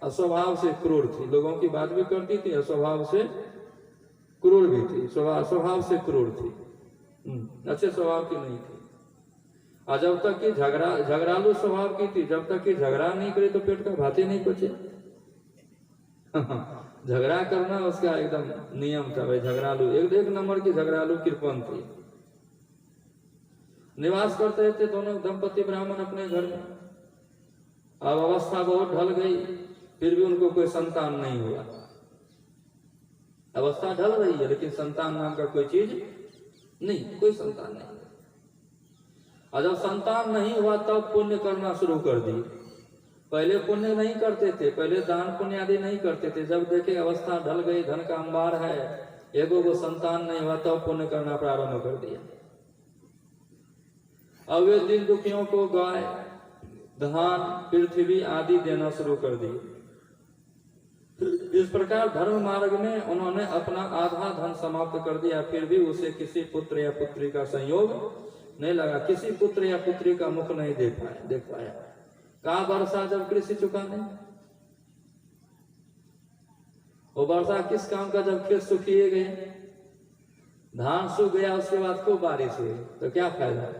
अस्वभाव से क्रूर थी, लोगों की बात भी करती थी, अस्वभाव से क्रूर भी थी, स्वभाव से क्रूर थी, अच्छे स्वभाव की नहीं थी। और जब तक कि झगड़ालू स्वभाव की थी, जब तक कि झगड़ा नहीं करे तो पेट का भात ही नहीं पचे। झगड़ा करना उसका एकदम नियम था भाई, झगड़ालू एक नंबर की झगड़ालू कृपण थी। निवास करते थे दोनों दंपति ब्राह्मण अपने घर में। अब अवस्था बहुत ढल गई, फिर भी उनको कोई संतान नहीं हुआ। अवस्था ढल रही है लेकिन संतान नाम का कोई चीज नहीं, कोई संतान नहीं। और जब संतान नहीं हुआ तब पुण्य करना शुरू कर दी। पहले पुण्य नहीं करते थे, पहले दान पुण्य आदि नहीं करते थे। जब देखे अवस्था ढल गई, धन का अंबार है, एगो को संतान नहीं हुआ, तब पुण्य करना प्रारंभ कर दिया। अब वे दीन दुखियों को गाय, धान, पृथ्वी आदि देना शुरू कर दिए। इस प्रकार धर्म मार्ग में उन्होंने अपना आधा धन समाप्त कर दिया, फिर भी उसे किसी पुत्र या पुत्री का संयोग नहीं लगा, किसी पुत्र या पुत्री का मुख नहीं देख पाया। कहा वर्षा जब कृषि चुकाने, वो वर्षा किस काम का, जब खेत सूखिए गए, धान सूख गया, उसके बाद खूब बारिश हुई तो क्या फायदा।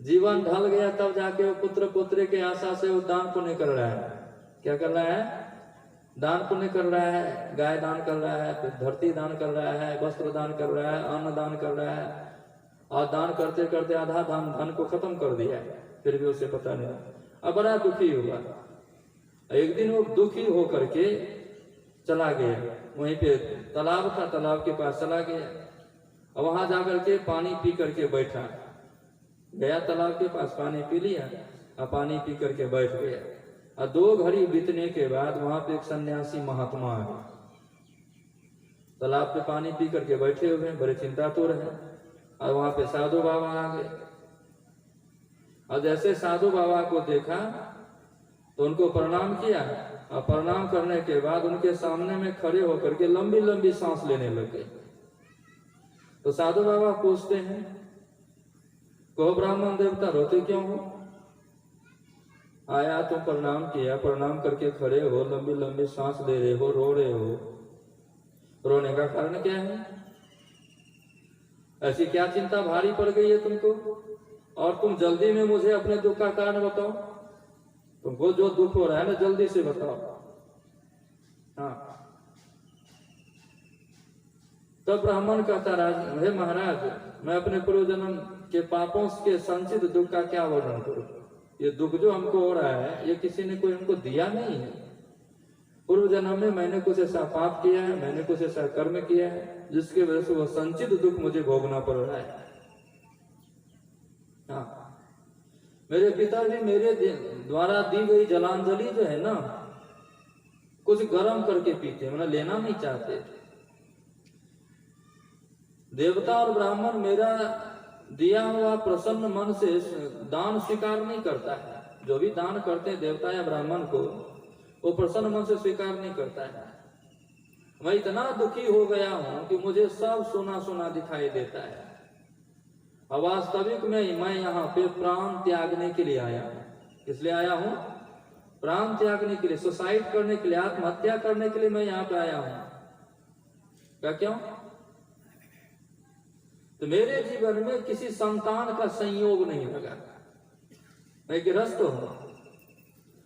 जीवन ढल गया तब जाके वो पुत्र पुत्री के आशा से वो दान पुण्य कर रहा है। क्या कर रहा है? दान पुण्य कर रहा है, गाय दान कर रहा है, धरती दान कर रहा है, वस्त्र दान कर रहा है, अन्न दान कर रहा है, और दान करते करते आधा धन को खत्म कर दिया, फिर भी उसे पता नहीं। अब बड़ा दुखी हुआ। एक दिन वो दुखी होकर के चला गया, वहीं पे तालाब था, तालाब के पास चला गया, और वहां जाकर के पानी पी करके बैठा। गया तालाब के पास, पानी पी लिया और पानी पी करके बैठ गया। और 2 घड़ी बीतने के बाद वहां पे एक सन्यासी महात्मा आ गए। तालाब पे पानी पी करके बैठे हुए, बड़े चिंतातुर हैं। और वहां पे साधु बाबा आ गए, और जैसे साधु बाबा को देखा तो उनको प्रणाम किया, और प्रणाम करने के बाद उनके सामने में खड़े होकर के लंबी लंबी सांस लेने लगे। तो साधु बाबा पूछते हैं, कहो ब्राह्मण देवता रोते क्यों हो? आया तो प्रणाम किया, प्रणाम करके खड़े हो, लंबी लंबी सांस ले रहे हो, रो रहे हो, रोने का कारण क्या है? ऐसी क्या चिंता भारी पड़ गई है तुमको? और तुम जल्दी में मुझे अपने दुख का कारण बताओ। तुमको जो दुख हो रहा है ना, जल्दी से बताओ। हाँ, तब ब्राह्मण कहता, हे महाराज, मैं अपने पूर्व जन्म के पापों के संचित दुख का क्या वर्णन करूं? ये दुख जो हमको हो रहा है, ये किसी ने कोई हमको दिया नहीं है। पूर्व जन्म में मैंने कुछ ऐसा पाप किया है, मैंने कुछ ऐसा कर्म किया है, जिसकी वजह से वो संचित दुख मुझे भोगना पड़ रहा है। हाँ, मेरे पिता भी मेरे द्वारा दी गई जलांजलि जो है ना, कुछ गर्म करके पीते, मतलब लेना नहीं चाहते। देवता और ब्राह्मण मेरा दिया हुआ प्रसन्न मन से दान स्वीकार नहीं करता है। जो भी दान करते हैं देवता या ब्राह्मण को, वो प्रसन्न मन से स्वीकार नहीं करता है। मैं इतना दुखी हो गया हूं कि मुझे सब सुना सुना दिखाई देता है। वास्तविक में मैं यहाँ पे प्राण त्यागने के लिए आया हूँ। किस लिए आया हूँ? प्राण त्यागने के लिए, सुसाइड करने के लिए, आत्महत्या करने के लिए मैं यहाँ पे आया हूँ। क्या क्यों? तो मेरे जीवन में किसी संतान का संयोग नहीं लगा। मैं गृहस्थ हूं,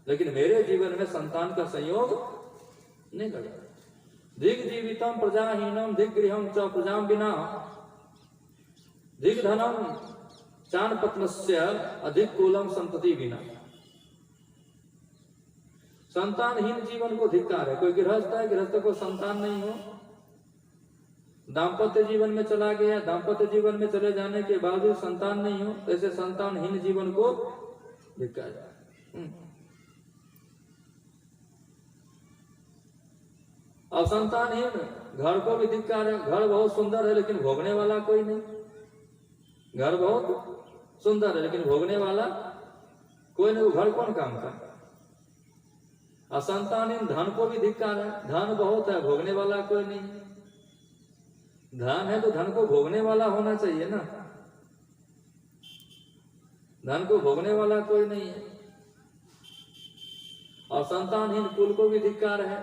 लेकिन मेरे जीवन में संतान का संयोग नहीं लगा। दिग जीवितम प्रजाहीनम दिग्गृहम च प्रजाम बिना दिग्धनम चान पत्नस्य अधिक कुलम संतति बिना। संतानहीन जीवन को धिक्कार है। कोई गृहस्थ है, गृहस्थ को संतान नहीं हो, दाम्पत्य जीवन में चला गया, दाम्पत्य जीवन में चले जाने के बावजूद संतान नहीं हो, ऐसे संतानहीन जीवन को धिक्कार। अब संतानहीन घर को भी धिक्कार है। घर बहुत सुंदर है लेकिन भोगने वाला कोई नहीं। घर बहुत सुंदर है लेकिन भोगने वाला कोई नहीं। घर कौन काम का? असंतानहीन धन को भी धिक्कार है। धन बहुत है, भोगने वाला कोई नहीं। धन है तो धन को भोगने वाला होना चाहिए ना। धन को भोगने वाला कोई नहीं है। और संतानहीन कुल को भी धिक्कार है।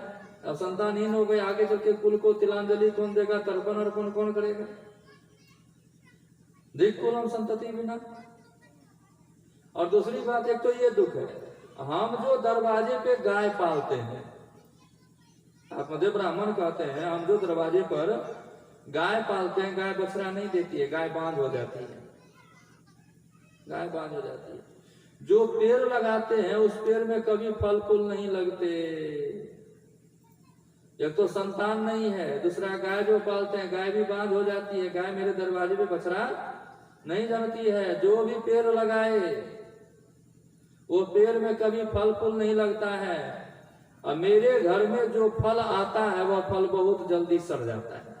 अब संतानहीन हो गए, आगे चल के कुल को तिलांजलि कौन देगा, तर्पण अर्पण कौन करेगा? दिक्कुलम संतति बिना। और दूसरी बात, एक तो ये दुख है, हम जो दरवाजे पे गाय पालते हैं, आत्मदेव ब्राह्मण कहते हैं, हम जो दरवाजे पर गाय पालते हैं, गाय बछड़ा नहीं देती है, गाय बांझ हो जाती है, गाय बांझ हो जाती है। जो पेड़ लगाते हैं उस पेड़ में कभी फल फूल नहीं लगते। एक तो संतान नहीं है, दूसरा गाय जो पालते हैं गाय भी बांझ हो जाती है, गाय मेरे दरवाजे पे बछड़ा नहीं जमती है। जो भी पेड़ लगाए वो पेड़ में कभी फल फूल नहीं लगता है। और मेरे घर में जो फल आता है वह फल बहुत जल्दी सड़ जाता है।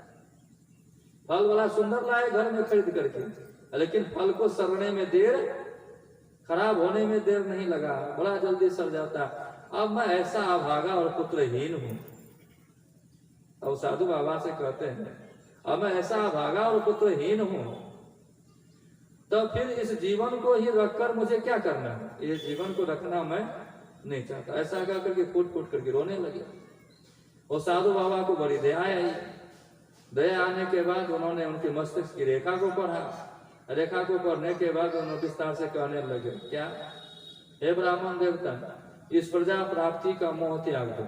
फल वाला सुंदर लाए घर में खरीद करके, लेकिन फल को सड़ने में देर, खराब होने में देर नहीं लगा, बड़ा जल्दी सड़ जाता। अब मैं ऐसा अभागा और पुत्रहीन हूं। अब साधु बाबा से कहते हैं, अब मैं ऐसा अभागा और पुत्रहीन हूं, तो फिर इस जीवन को ही रखकर मुझे क्या करना है? ये जीवन को रखना मैं नहीं चाहता। ऐसा कह करके फूट फूट करके रोने लगे। वो साधु बाबा को बड़ी दया आई। दया आने के बाद उन्होंने उनके मस्तिष्क की रेखा को पढ़ा। रेखा को पढ़ने के बाद उन्होंने विस्तार से कहने लगे, क्या? हे ब्राह्मण देवता, इस प्रजा प्राप्ति का मोह त्याग दो।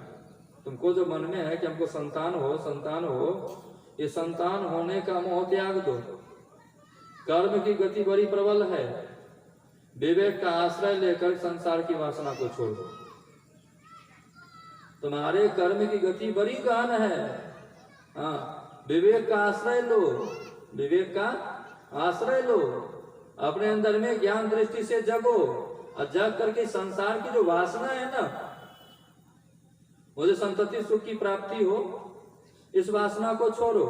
तुमको जो मन में है कि हमको संतान हो, संतान हो, ये संतान होने का मोह त्याग दो। कर्म की गति बड़ी प्रबल है, विवेक का आश्रय लेकर संसार की वासना को छोड़ दो। तुम्हारे कर्म की गति बड़ी गहन है। हाँ, विवेक का आश्रय लो, विवेक का आश्रय लो। अपने अंदर में ज्ञान दृष्टि से जगो, और जग करके संसार की जो वासना है ना, मुझे संतति सुख की प्राप्ति हो, इस वासना को छोड़ो।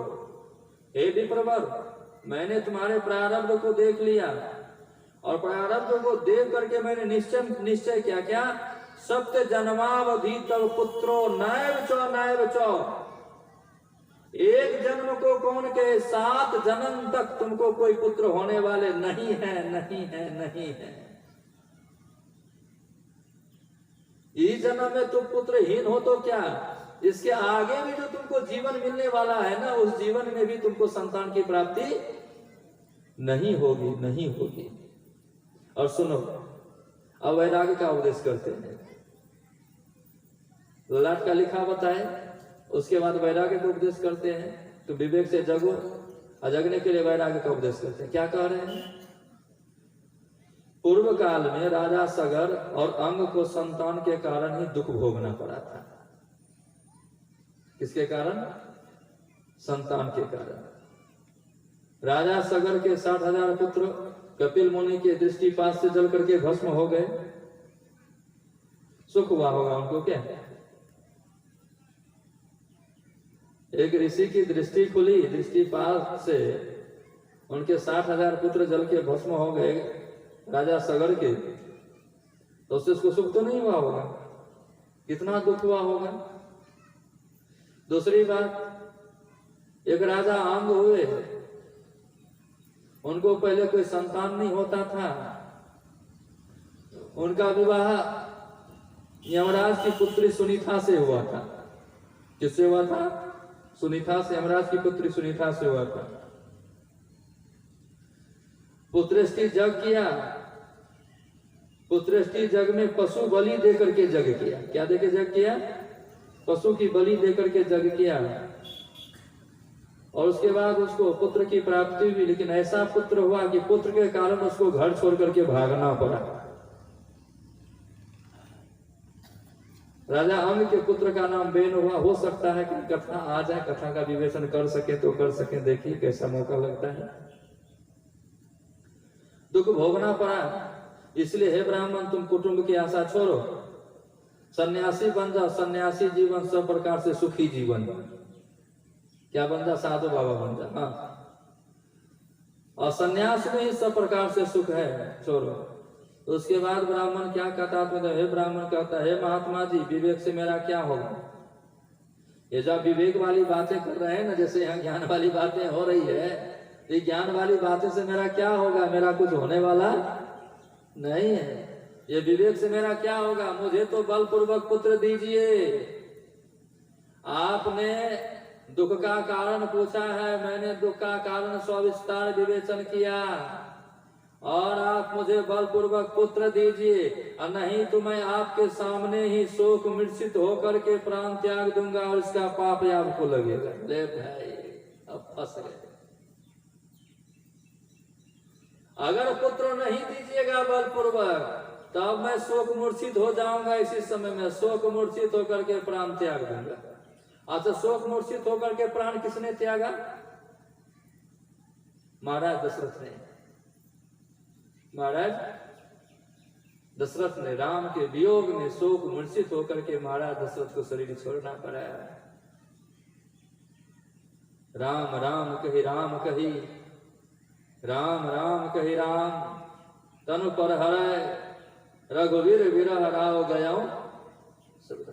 हे विप्रवर, मैंने तुम्हारे प्रारब्ध को देख लिया, और प्रारब्ध को देख करके मैंने निश्चय किया, क्या? सत्य जन्मावधि तव पुत्रो नैव चो नैव चो। एक जन्म को कौन के, 7 जन्म तक तुमको कोई पुत्र होने वाले नहीं है, नहीं है, नहीं है। इस जन्म में तुम पुत्रहीन हो तो क्या, इसके आगे भी जो तुमको जीवन मिलने वाला है ना, उस जीवन में भी तुमको संतान की प्राप्ति नहीं होगी, नहीं होगी। और सुनो, अब वैराग्य का उपदेश करते हैं। ललाट का लिखा बताए, उसके बाद वैराग्य का उपदेश करते हैं। तो विवेक से जगो, और जगने के लिए वैराग्य का उपदेश करते हैं। क्या कह रहे हैं? पूर्व काल में राजा सगर और अंग को संतान के कारण ही दुख भोगना पड़ा था। किसके कारण? संतान के कारण। राजा सगर के 60,000 पुत्र कपिल मुनि के दृष्टिपात से जल करके भस्म हो गए। सुख हुआ होगा उनको क्या? एक ऋषि की दृष्टि खुली, दृष्टिपात से उनके 60,000 पुत्र जल के भस्म हो गए राजा सगर के, तो उससे उसको सुख तो नहीं हुआ होगा, कितना दुख हुआ होगा। दूसरी बात, एक राजा अंग हुए, उनको पहले कोई संतान नहीं होता था। उनका विवाह यमराज की पुत्री सुनीता से हुआ था। किससे हुआ था? सुनीता से, यमराज की पुत्री सुनीता से हुआ था। पुत्रष्टि जग किया, पुत्रष्टि जग में पशु बलि देकर के जग किया। क्या देकर जग किया? पशु की बलि देकर के जग किया। और उसके बाद उसको पुत्र की प्राप्ति हुई, लेकिन ऐसा पुत्र हुआ कि पुत्र के कारण उसको घर छोड़ करके भागना पड़ा। राजा अंग के पुत्र का नाम बेन हुआ। हो सकता है कि कथा आ जाए, कथा का विवेचन कर सके तो कर सके। देखिए कैसा मौका लगता है। दुख भोगना पड़ा, इसलिए हे ब्राह्मण तुम कुटुंब की आशा छोड़ो, सन्यासी बन जाओ। सन्यासी जीवन सब प्रकार से सुखी जीवन। क्या बन जा? साधु बाबा बन जा। हाँ, और सन्यास में ही सब प्रकार से सुख है, छोड़ो। उसके बाद ब्राह्मण क्या कहता है? हे ब्राह्मण कहता है, हे महात्मा जी, विवेक से मेरा क्या होगा? ये जब विवेक वाली बातें कर रहे हैं ना, जैसे यहाँ ज्ञान वाली बातें हो रही है, ये ज्ञान वाली बातें से मेरा क्या होगा? मेरा कुछ होने वाला नहीं है। ये विवेक से मेरा क्या होगा? मुझे तो बलपूर्वक पुत्र दीजिए। आपने दुख का कारण पूछा है, मैंने दुख का कारण सविस्तार विवेचन किया, और आप मुझे बलपूर्वक पुत्र दीजिए, और नहीं तो मैं आपके सामने ही शोक मूर्छित होकर के प्राण त्याग दूंगा और इसका पाप आपको लगेगा। ले भाई, अब फंस गए। अगर पुत्र नहीं दीजिएगा बलपूर्वक, तब मैं शोक मूर्छित हो जाऊंगा। इसी समय में शोक मूर्छित होकर के प्राण त्याग दूंगा। अच्छा, शोक मूर्छित होकर के प्राण किसने त्यागा? महाराज दशरथ ने। महाराज दशरथ ने राम के वियोग में शोक मूर्छित होकर के महाराज दशरथ को शरीर छोड़ना पड़ा। राम राम कही राम कही, राम राम कही राम, तनु पर हराय, रघुवीर विरह राव गयो सब।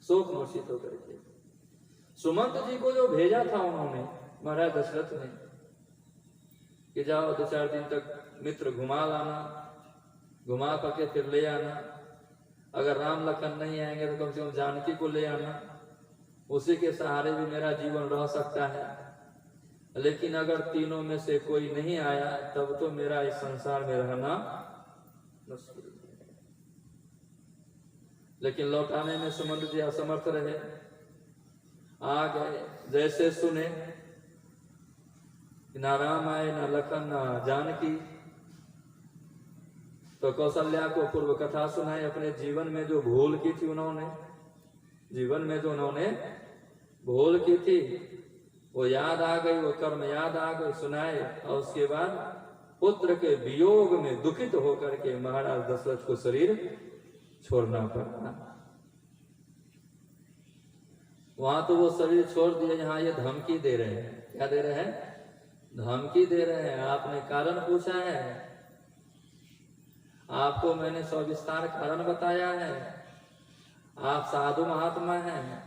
शोक मूर्छित होकर के सुमंत जी को जो भेजा था उन्होंने, महाराज दशरथ ने, कि जाओ 2-4 दिन तक मित्र घुमा लाना, घुमा करके फिर ले आना। अगर राम लखन नहीं आएंगे तो कम से कम जानकी को ले आना, उसी के सहारे भी मेरा जीवन रह सकता है। लेकिन अगर तीनों में से कोई नहीं आया तब तो मेरा इस संसार में रहना मुश्किल है। लेकिन लौटाने में सुमंत जी असमर्थ रहे। आ गए, जैसे सुने ना राम आए, ना लखन, ना जानकी, तो कौशल्या को पूर्व कथा सुनाई। अपने जीवन में जो भूल की थी उन्होंने, जीवन में जो उन्होंने भूल की थी वो याद आ गई, वो कर्म याद आ गई, सुनाए। और उसके बाद पुत्र के वियोग में दुखित होकर के महाराज दशरथ को शरीर छोड़ना पड़ा। वहां तो वो शरीर छोड़ दिए, यहाँ ये धमकी दे रहे हैं। क्या दे रहे हैं? धमकी दे रहे हैं। आपने कारण पूछा है, आपको मैंने सविस्तार कारण बताया है। आप साधु महात्मा हैं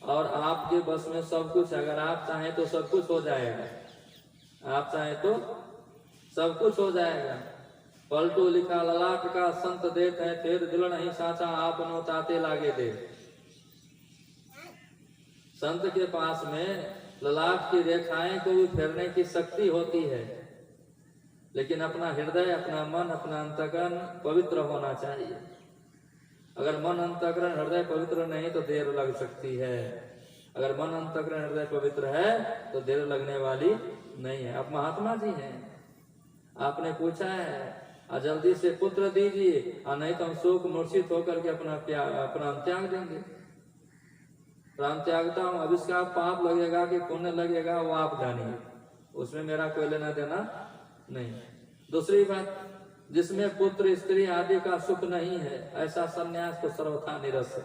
और आपके बस में सब कुछ, अगर आप चाहें तो सब कुछ हो जाएगा। आप चाहें तो सब कुछ हो जाएगा। पलटू लिखा ललाट का संत देत है, फिर दिल नहीं साचा आप नो ताते लागे दे। संत के पास में ललाट की रेखाएं को भी फेरने की शक्ति होती है, लेकिन अपना हृदय, अपना मन, अपना अंतःकरण पवित्र होना चाहिए। अगर मन, अंतःकरण, हृदय पवित्र नहीं तो देर लग सकती है। अगर मन, अंतःकरण, हृदय पवित्र है तो देर लगने वाली नहीं है। आप महात्मा जी हैं, आपने पूछा है, और जल्दी से पुत्र दीजिए, और नहीं तो हम शोक मूर्छित होकर के अपना प्राण त्याग देंगे। प्राण त्यागता हूं, अब इसका पाप लगेगा कि पुण्य लगेगा वो आप जानिए, उसमें मेरा कोई लेना देना नहीं। दूसरी बात, जिसमें पुत्र स्त्री आदि का सुख नहीं है, ऐसा सन्यास तो सर्वथा निरस है।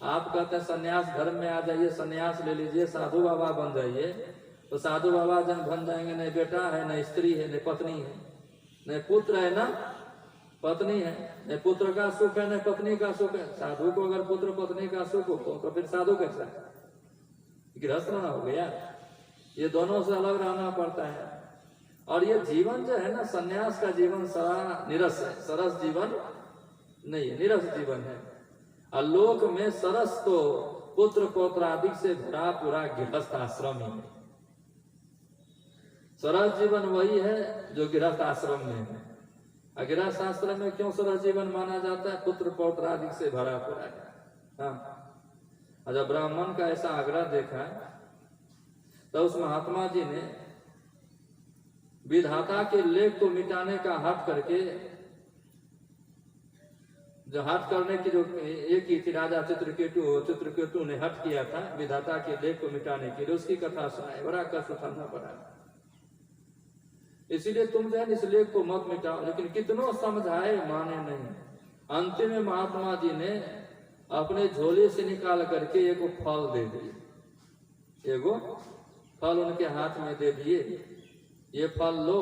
आप कहते हैं सन्यास धर्म में आ जाइए, सन्यास ले लीजिए, साधु बाबा बन जाइए, तो साधु बाबा जब बन जाएंगे, नहीं बेटा है, नहीं स्त्री है, नहीं पत्नी है, नहीं पुत्र है, ना पत्नी है, नहीं पुत्र का सुख है, नहीं पत्नी का सुख है। साधु को अगर पुत्र पत्नी का सुख हो तो फिर साधु कैसा है? गृहस्थ रहना हो गया। ये दोनों से अलग रहना पड़ता है। और ये जीवन जो है ना, सन्यास का जीवन सारा निरस है, सरस जीवन नहीं है, निरस जीवन है। और लोक में सरस तो पुत्र पौत्रादि से भरा पूरा गृहस्थ आश्रम ही है। सरस जीवन वही है जो गृहस्थ आश्रम में है। गृहस्थ आश्रम में क्यों सरस जीवन माना जाता है? पुत्र पौत्रादि से भरा पूरा है। हाँ, जब ब्राह्मण का ऐसा आग्रह देखा तो उस महात्मा जी ने विधाता के लेख को मिटाने का हट करके, जो हट करने की जो एक ही थी, राजा चित्रकेतु ने हट किया था विधाता के लेख को मिटाने के लिए, उसकी कथा सुनाई, बड़ा कष्ट उठाना पड़ा। इसीलिए तुम जो है इस लेख को मत मिटाओ, लेकिन कितनों समझाए माने नहीं। अंतिम में महात्मा जी ने अपने झोले से निकाल करके एक फल दे दिए, एगो फल उनके हाथ में दे दिए, ये फल लो,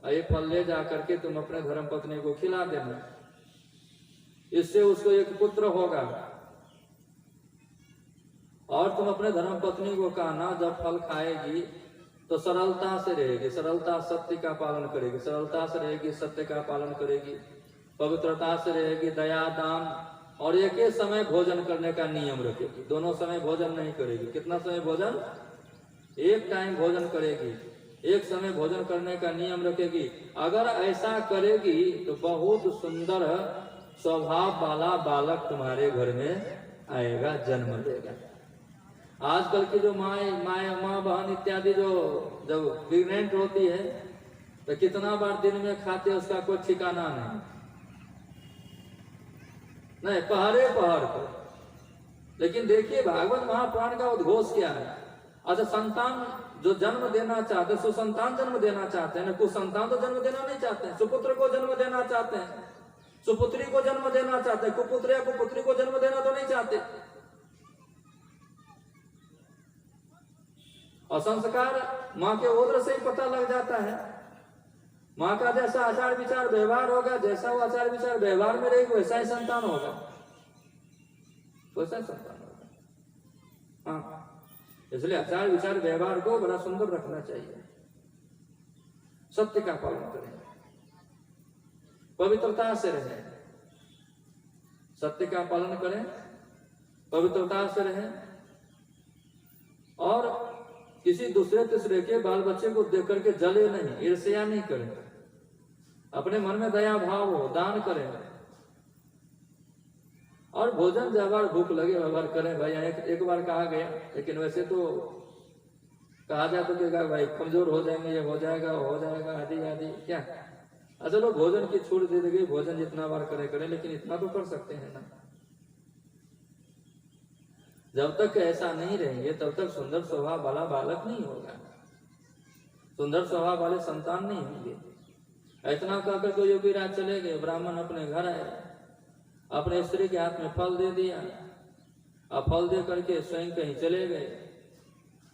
ये फल ले जा करके तुम अपने धर्म पत्नी को खिला देना, इससे उसको एक पुत्र होगा। और तुम अपने धर्म पत्नी को कहना, जब फल खाएगी तो सरलता से रहेगी, सरलता सत्य का पालन करेगी, सरलता से रहेगी, सत्य का पालन करेगी, पवित्रता से रहेगी, दया दान, और एक ही समय भोजन करने का नियम रखेगी। दोनों समय भोजन नहीं करेगी। कितना समय भोजन? एक टाइम भोजन करेगी, एक समय भोजन करने का नियम रखेगी। अगर ऐसा करेगी तो बहुत सुंदर स्वभाव वाला बालक तुम्हारे घर में आएगा, जन्म लेगा। आजकल की जो माँ बहन इत्यादि जो जब प्रेग्नेंट होती है तो कितना बार दिन में खाते, उसका कोई ठिकाना नहीं, पहरे पहर को। लेकिन देखिए भागवत महापुराण का उद्घोष क्या है। अच्छा, संतान जो जन्म देना चाहते, सुसंतान जन्म देना चाहते हैं, कुसंतान तो जन्म देना नहीं चाहते हैं। सुपुत्र को जन्म देना चाहते हैं, सुपुत्री को जन्म देना चाहते हैं, कुपुत्र या कुपुत्री को जन्म देना तो नहीं चाहते। और संस्कार माँ के ओद्र से ही पता लग जाता है। माँ का जैसा आचार विचार व्यवहार होगा, जैसा वो आचार विचार व्यवहार में रहेगी, वैसा ही संतान होगा, वैसा ही संतान होगा। हाँ, इसलिए आचार विचार व्यवहार को बड़ा सुंदर रखना चाहिए। सत्य का पालन करें, पवित्रता से रहें, सत्य का पालन करें, पवित्रता से रहें, और किसी दूसरे तीसरे के बाल बच्चे को देख करके जले नहीं, ईर्ष्या नहीं करें, अपने मन में दया भाव हो, दान करें, और भोजन जब बार भूख लगे व्यवहार करें। भाई एक बार कहा गया, लेकिन वैसे तो कहा जाए तो क्या भाई कमजोर हो जाएंगे, ये हो जाएगा, वो हो जाएगा, आदि आदि क्या। अच्छा लोग भोजन की छूट दे देंगे, भोजन जितना बार करें, लेकिन इतना तो कर सकते हैं ना। जब तक ऐसा नहीं रहेंगे तब तक सुंदर स्वभाव वाला बालक नहीं होगा, सुंदर स्वभाव वाले संतान नहीं होंगे। इतना कहकर तो योगीराज चले गए। ब्राह्मण अपने घर आए, अपने स्त्री के हाथ में फल दे दिया, अब फल दे करके स्वयं कहीं चले गए।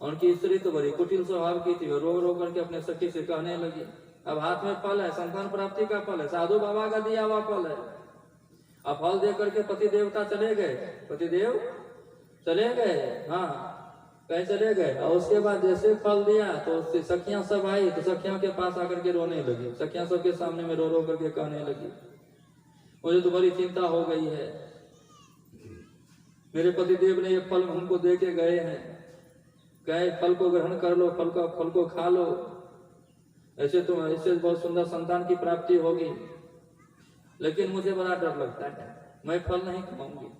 उनकी स्त्री तो बड़ी कुटिल स्वभाव की थी, रो रो करके अपने सखी से कहने लगी, अब हाथ में फल है, संतान प्राप्ति का फल है, साधु बाबा का दिया हुआ फल है। अब फल दे करके पति देवता चले गए, पतिदेव चले गए, हाँ कहीं चले गए। और उसके बाद जैसे फल दिया तो उससे सखियां सब आई, तो सखियों के पास आकर के रोने लगी। सखियां सबके सामने में रो रो करके कहने लगी, मुझे तो बड़ी चिंता हो गई है, मेरे पतिदेव ने ये फल हमको दे के गए हैं, कहे फल को ग्रहण कर लो, फल को खा लो, ऐसे तो इससे बहुत सुंदर संतान की प्राप्ति होगी। लेकिन मुझे बड़ा डर लगता है, मैं फल नहीं खाऊंगी,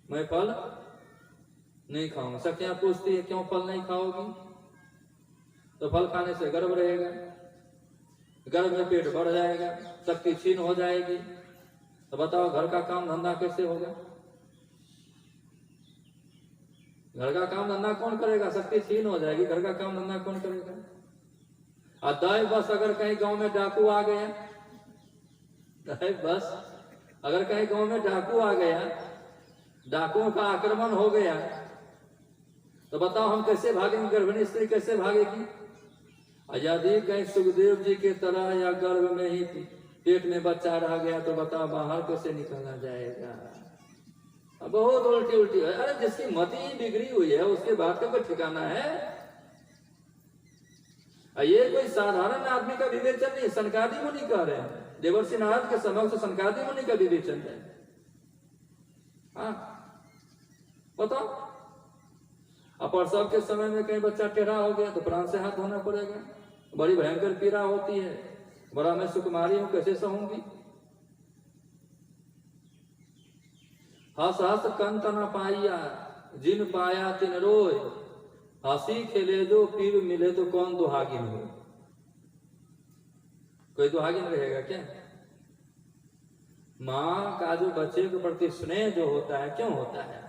मैं फल नहीं खाऊंगा। सखियां पूछती है क्यों फल नहीं खाओगी? तो फल खाने से गर्भ रहेगा, गर्भ में पेट बढ़ जाएगा, शक्ति क्षीण हो जाएगी। तो बताओ घर का काम धंधा कैसे होगा? घर का काम धंधा कौन करेगा? शक्ति क्षीण हो जाएगी, घर का काम धंधा कौन करेगा? और दाई बस अगर कहीं गांव में डाकू आ गया, दाई बस अगर कहीं गांव में डाकू आ गया, डाकुओं का आक्रमण हो गया, तो बताओ हम कैसे भागेंगे? गर्भिणी स्त्री कैसे भागेगी? यदि कहीं सुखदेव जी के तरह या गर्भ में ही पेट में बच्चा रह गया तो बताओ बाहर कैसे निकाला जाएगा? बहुत उल्टी उल्टी है। अरे जिसकी मति बिगड़ी हुई है उसके बात का कोई ठिकाना है? ये कोई साधारण आदमी का विवेचन नहीं, सनकादि मुनि कह रहे हैं, देवर्षि नारद के समक्ष सनकादि मुनि का विवेचन है। हाँ बताओ, अब प्रसव के समय में कहीं बच्चा टेढ़ा हो गया तो प्राण से हाथ धोना पड़ेगा, बड़ी भयंकर पीड़ा होती है, बड़ा मैं सुकुमारी हूं, कैसे सहूंगी? हस हस कंत न पाइया, जिन पाया तिन रोय, हंसी खेले जो पीर मिले तो कौन दुहागिन हो? कोई दुहागिन रहेगा क्या? माँ का जो बच्चे के प्रति स्नेह जो होता है, क्यों होता है?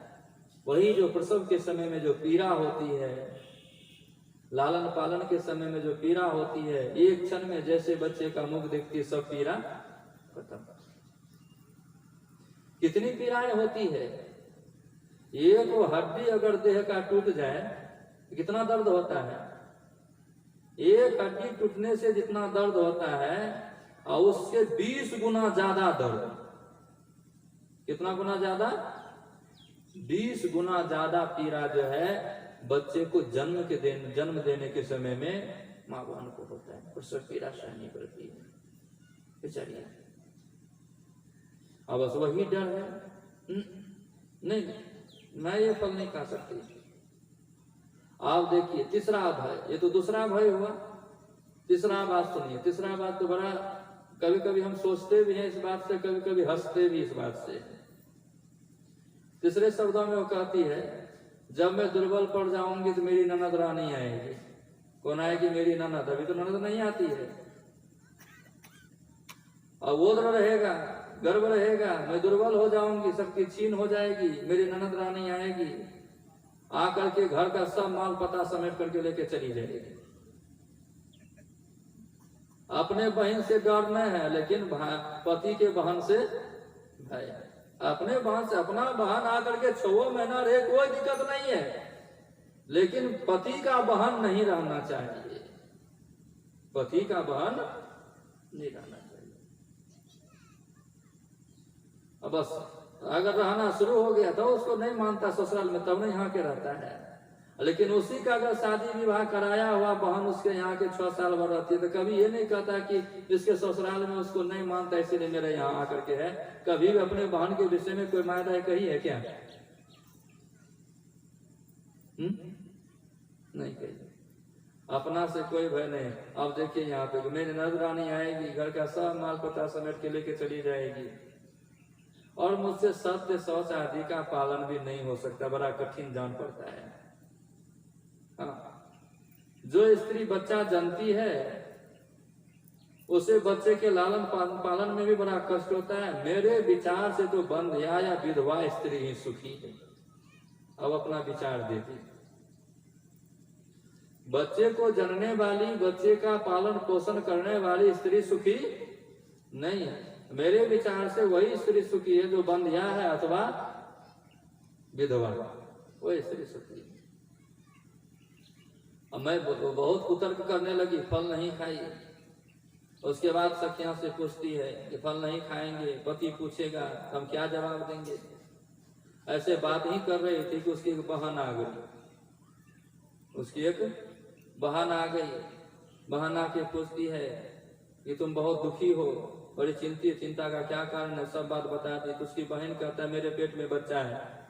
वही जो प्रसव के समय में जो पीड़ा होती है, लालन पालन के समय में जो पीड़ा होती है, एक क्षण में जैसे बच्चे का मुख देखती सब पीड़ा खत्म। कितनी पीड़ाएं होती है। एक वो हड्डी अगर देह का टूट जाए तो कितना दर्द होता है। एक हड्डी टूटने से जितना दर्द होता है और उससे 20 गुना ज्यादा दर्द। कितना गुना ज्यादा? 20 गुना ज्यादा पीड़ा जो है बच्चे को जन्म देने के समय में माँ बहन को होता है, प्रसव पीड़ा सहनी पड़ती है बेचारियां। अब बस वही डर है, नहीं मैं ये फल नहीं खा सकती। आप देखिए तीसरा भय, ये तो दूसरा भय हुआ। तीसरा बात सुनिए, तीसरा बात तो बड़ा कभी कभी हम सोचते भी हैं इस बात से, कभी कभी हंसते भी इस बात से। तीसरे शब्दों में वो कहती है, जब मैं दुर्बल पड़ जाऊंगी तो मेरी ननद रानी आएगी। कौन आएगी? मेरी ननद। अभी तो ननद नहीं आती है। अवोद्र रहेगा, गर्व रहेगा, मैं दुर्बल हो जाऊंगी, सबकी छीन हो जाएगी, मेरी ननद रानी आएगी, आकर के घर का सब माल पता समेट करके लेके चली जाएगी। अपने बहन से डर नहीं है, लेकिन पति के बहन से भय। अपने बहन से, अपना बहन आकर के 6 महीना रहे कोई दिक्कत नहीं है, लेकिन पति का बहन नहीं रहना चाहिए। पति का बहन नहीं रहना चाहिए। अब बस अगर रहना शुरू हो गया तो उसको नहीं मानता ससुराल में, तब नहीं यहाँ के रहता है। लेकिन उसी का अगर शादी विवाह कराया हुआ बहन उसके यहाँ के 6 साल भर रहती है, तो कभी ये नहीं कहता कि इसके ससुराल में उसको नहीं मानता इसीलिए मेरे यहाँ आकर के है। कभी भी अपने बहन के विषय में कोई मायदा कही है क्या? नहीं कही। अपना से कोई भय नहीं। अब देखिए यहाँ पे मेरी ननद रानी आएगी, घर का सब माल पता समेट के लेके चली जाएगी, और मुझसे सत्य शौच आदि का पालन भी नहीं हो सकता। बड़ा कठिन जान पड़ता है। हाँ, जो स्त्री बच्चा जनती है उसे बच्चे के लालन पालन में भी बड़ा कष्ट होता है। मेरे विचार से तो बंध्या या विधवा स्त्री ही सुखी है। अब अपना विचार देखिए, बच्चे को जनने वाली, बच्चे का पालन पोषण करने वाली स्त्री सुखी नहीं है। मेरे विचार से वही स्त्री सुखी है जो बंध्या है अथवा विधवा, वही स्त्री सुखी है। अब मैं बहुत कुतर्क करने लगी, फल नहीं खाई। उसके बाद सखियां से पूछती है कि फल नहीं खाएंगे, पति पूछेगा हम क्या जवाब देंगे। ऐसे बात ही कर रही थी कि उसकी एक बहन आ गई। उसकी एक बहन आ गई। बहन आके पूछती है कि तुम बहुत दुखी हो, बड़ी चिंतित, चिंता का क्या कारण है, सब बात बता दी। तो उसकी बहन कहता है मेरे पेट में बच्चा है,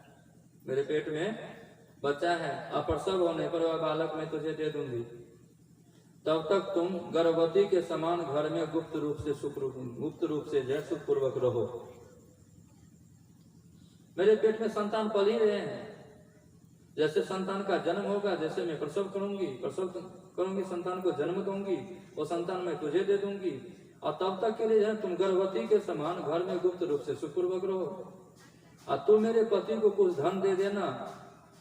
मेरे पेट में बच्चा है, अप्रसव होने पर वह बालक मैं तुझे दे दूंगी। तब तक तुम गर्भवती के समान घर में गुप्त रूप से सुखपूर्वक रहो। मेरे पेट में संतान पल ही रहे हैं। जैसे संतान का जन्म होगा, जैसे मैं प्रसव करूंगी, संतान को जन्म दूंगी, वो संतान मैं तुझे दे दूंगी। और तब तक के लिए तुम गर्भवती के समान घर में गुप्त रूप से सुखपूर्वक रहो। और तुम मेरे पति को कुछ धन दे देना